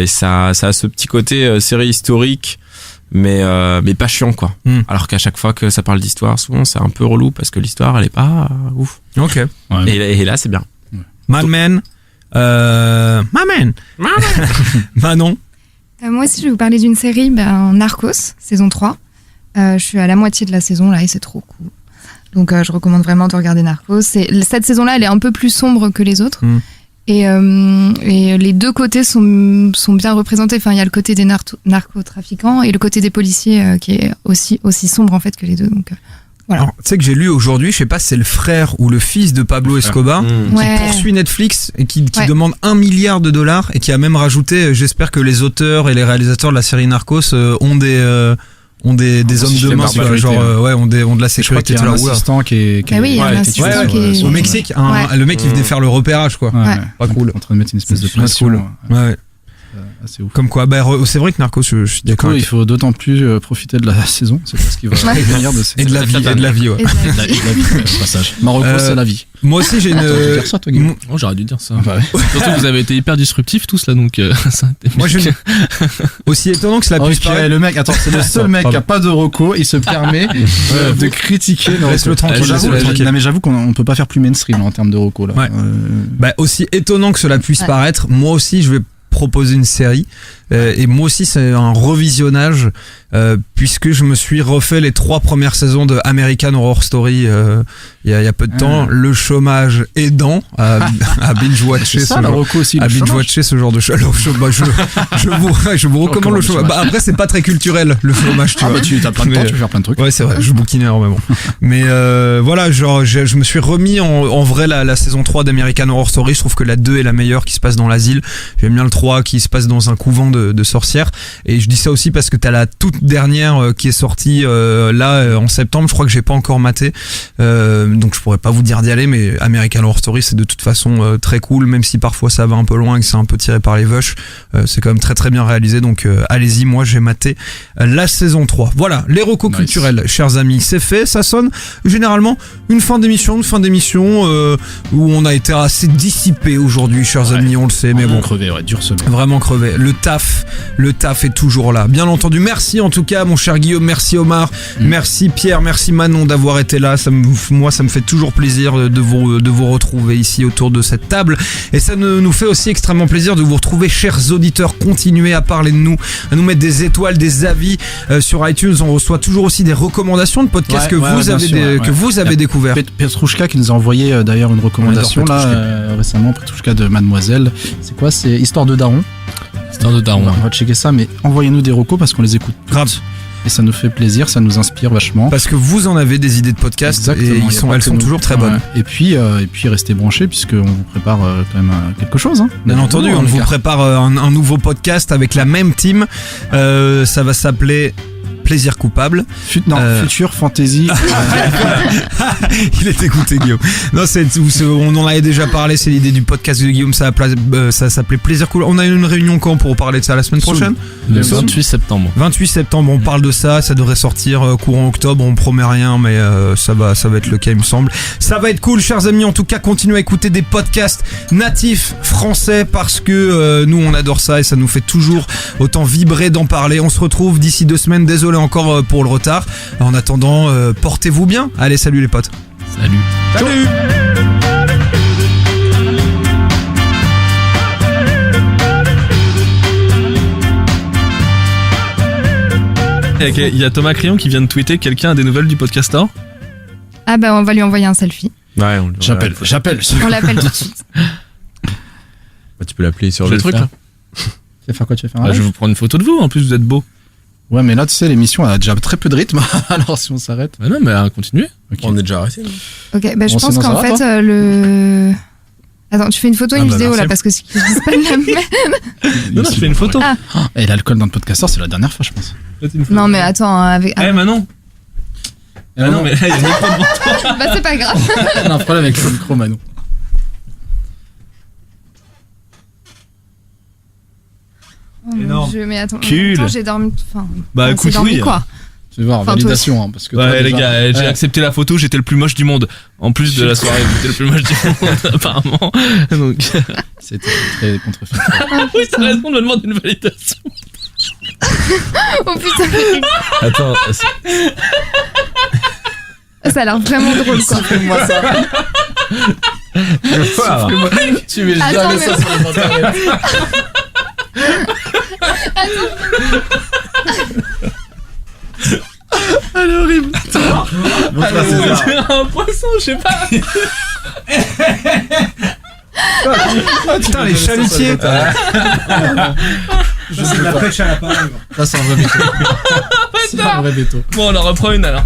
ça a ce petit côté série historique mais pas chiant quoi. Alors qu'à chaque fois que ça parle d'histoire souvent c'est un peu relou parce que l'histoire elle est pas ouf. Ok. Et là c'est bien. Mad Men. Manon. Moi aussi je vais vous parler d'une série Narcos saison 3. Je suis à la moitié de la saison là et c'est trop cool. Donc je recommande vraiment de regarder Narcos. Cette saison là elle est un peu plus sombre que les autres. Et les deux côtés sont bien représentés. Enfin, il y a le côté des narcotrafiquants et le côté des policiers qui est aussi sombre en fait que les deux. Donc voilà. Tu sais que j'ai lu aujourd'hui, je sais pas si c'est le frère ou le fils de Pablo Escobar qui poursuit Netflix et qui demande $1 milliard et qui a même rajouté j'espère que les auteurs et les réalisateurs de la série Narcos ont des hommes de main ont de la sécurité. Je crois qu'il y a un assistant qui est au Mexique, le mec qui venait faire le repérage quoi. Pas cool. En train de mettre une espèce de pression. Assez ouf. Comme quoi, c'est vrai que Narcos, je suis d'accord. Il faut d'autant plus profiter de la saison, c'est pas ce qui va venir de et de la vie, ouais. Passage. Marocco, c'est la vie. Moi aussi, j'ai une. Dire ça, toi, Guillaume. J'aurais dû dire ça. Surtout que vous avez été hyper disruptifs tous là, donc. Moi, aussi étonnant que cela puisse paraître. Le mec, attends, c'est le seul mec qui a pas de reco, il se permet de critiquer. Laisse-le tranquille. Non, mais j'avoue qu'on peut pas faire plus mainstream en termes de reco là. Aussi étonnant que cela puisse paraître, moi aussi, je vais proposer une série et moi aussi c'est un revisionnage puisque je me suis refait les 3 premières saisons de American Horror Story il y a peu de temps, le chômage aidant à binge watcher ce genre de choses. Je vous recommande le chômage. Après c'est pas très culturel le chômage, tu vois. Tu as plein de temps, tu peux faire plein de trucs. Ouais, c'est vrai, je bouquine énormément. Mais voilà, genre je me suis remis en vrai la saison 3 d'American Horror Story, je trouve que la 2 est la meilleure qui se passe dans l'asile. J'aime bien le 3 qui se passe dans un couvent de sorcières et je dis ça aussi parce que t'as la toute dernière qui est sortie là en septembre, je crois que j'ai pas encore maté donc je pourrais pas vous dire d'y aller, mais American Horror Story c'est de toute façon très cool, même si parfois ça va un peu loin et que c'est un peu tiré par les vaches, c'est quand même très très bien réalisé, donc allez-y, moi j'ai maté la saison 3. Voilà, les recos culturels, chers amis, c'est fait, ça sonne généralement une fin d'émission où on a été assez dissipé aujourd'hui, chers amis, on le sait, mais bon, crevé, dur semaine. Vraiment crevé. Le taf est toujours là. Bien entendu. Merci en tout cas, mon cher Guillaume. Merci Omar. Merci Pierre. Merci Manon d'avoir été là. Moi, ça me fait toujours plaisir de vous retrouver ici autour de cette table. Et ça nous fait aussi extrêmement plaisir de vous retrouver, chers auditeurs. Continuez à parler de nous, à nous mettre des étoiles, des avis sur iTunes. On reçoit toujours aussi des recommandations de podcasts que vous avez découverts. Petrouchka qui nous a envoyé d'ailleurs une recommandation là récemment. Petrouchka de Mademoiselle. C'est quoi? C'est Histoire de Daron. Histoire de daron. On va checker ça, mais envoyez-nous des recos parce qu'on les écoute. Grave. Et ça nous fait plaisir, ça nous inspire vachement. Parce que vous en avez des idées de podcast. Exactement, et elles sont toujours très bonnes. Et puis restez branchés puisqu'on vous prépare quand même quelque chose. Hein. Bien entendu, on vous prépare un nouveau podcast avec la même team. Ça va s'appeler Plaisir coupable. Future Fantasy. Il est écouté, Guillaume. Non, on en avait déjà parlé, c'est l'idée du podcast de Guillaume, ça s'appelait Plaisir coupable. On a une réunion quand pour parler de ça la semaine prochaine? Le 28 septembre. 28 septembre, on parle de ça doit sortir courant octobre, on promet rien, mais ça va être le cas, il me semble. Ça va être cool, chers amis, en tout cas, continuez à écouter des podcasts natifs français parce que nous, on adore ça et ça nous fait toujours autant vibrer d'en parler. On se retrouve d'ici 2 semaines, désolé encore pour le retard. En attendant, portez-vous bien. Allez, salut les potes. Salut. Salut. Il y a Thomas Crayon qui vient de tweeter. Quelqu'un a des nouvelles du podcaster? Ah bah on va lui envoyer un selfie. Ouais, j'appelle. On l'appelle tout de suite. Bah, tu peux l'appeler sur le truc là. Tu vas faire quoi? Tu vas faire un Je live? vais vous prendre une photo de vous. En plus, vous êtes beau. Ouais, mais là, tu sais, l'émission a déjà très peu de rythme. Alors, si on s'arrête. Bah non, mais continuez. Okay. On est déjà arrêté. Ok, bah je pense qu'en fait, le. Attends, tu fais une photo et une vidéo là parce que c'est pas la même. Non, je fais une photo. Ah. Et l'alcool dans le podcasteur, c'est la dernière fois, je pense. Non, mais attends, avec. Eh, Manon. Ah non, mais là, il y a le micro devant toi. Bah, c'est pas grave. On a un problème avec le micro, Manon. Oh mon Dieu, mais attends, j'ai dormi. Enfin, bah écoute, dormi, oui. quoi. Tu vas voir, validation, hein, parce que. Ouais, les gars, j'ai accepté la photo, j'étais le plus moche du monde. En plus de la soirée, j'étais le plus moche du monde, apparemment. Donc. C'était très contrefait. Oui, t'as raison de me demander une validation. Oh putain. Attends. Ça a l'air vraiment drôle, quoi. Fais-moi ça. Je veux voir. Tu mets jamais ça sur les internet. Elle est horrible. Bon, c'est un poisson, je sais pas. Putain, les chalutiers. Je sais la pêche à la parole. Ça, c'est un vrai béto. C'est un vrai béto. Bon, on en reprend une alors.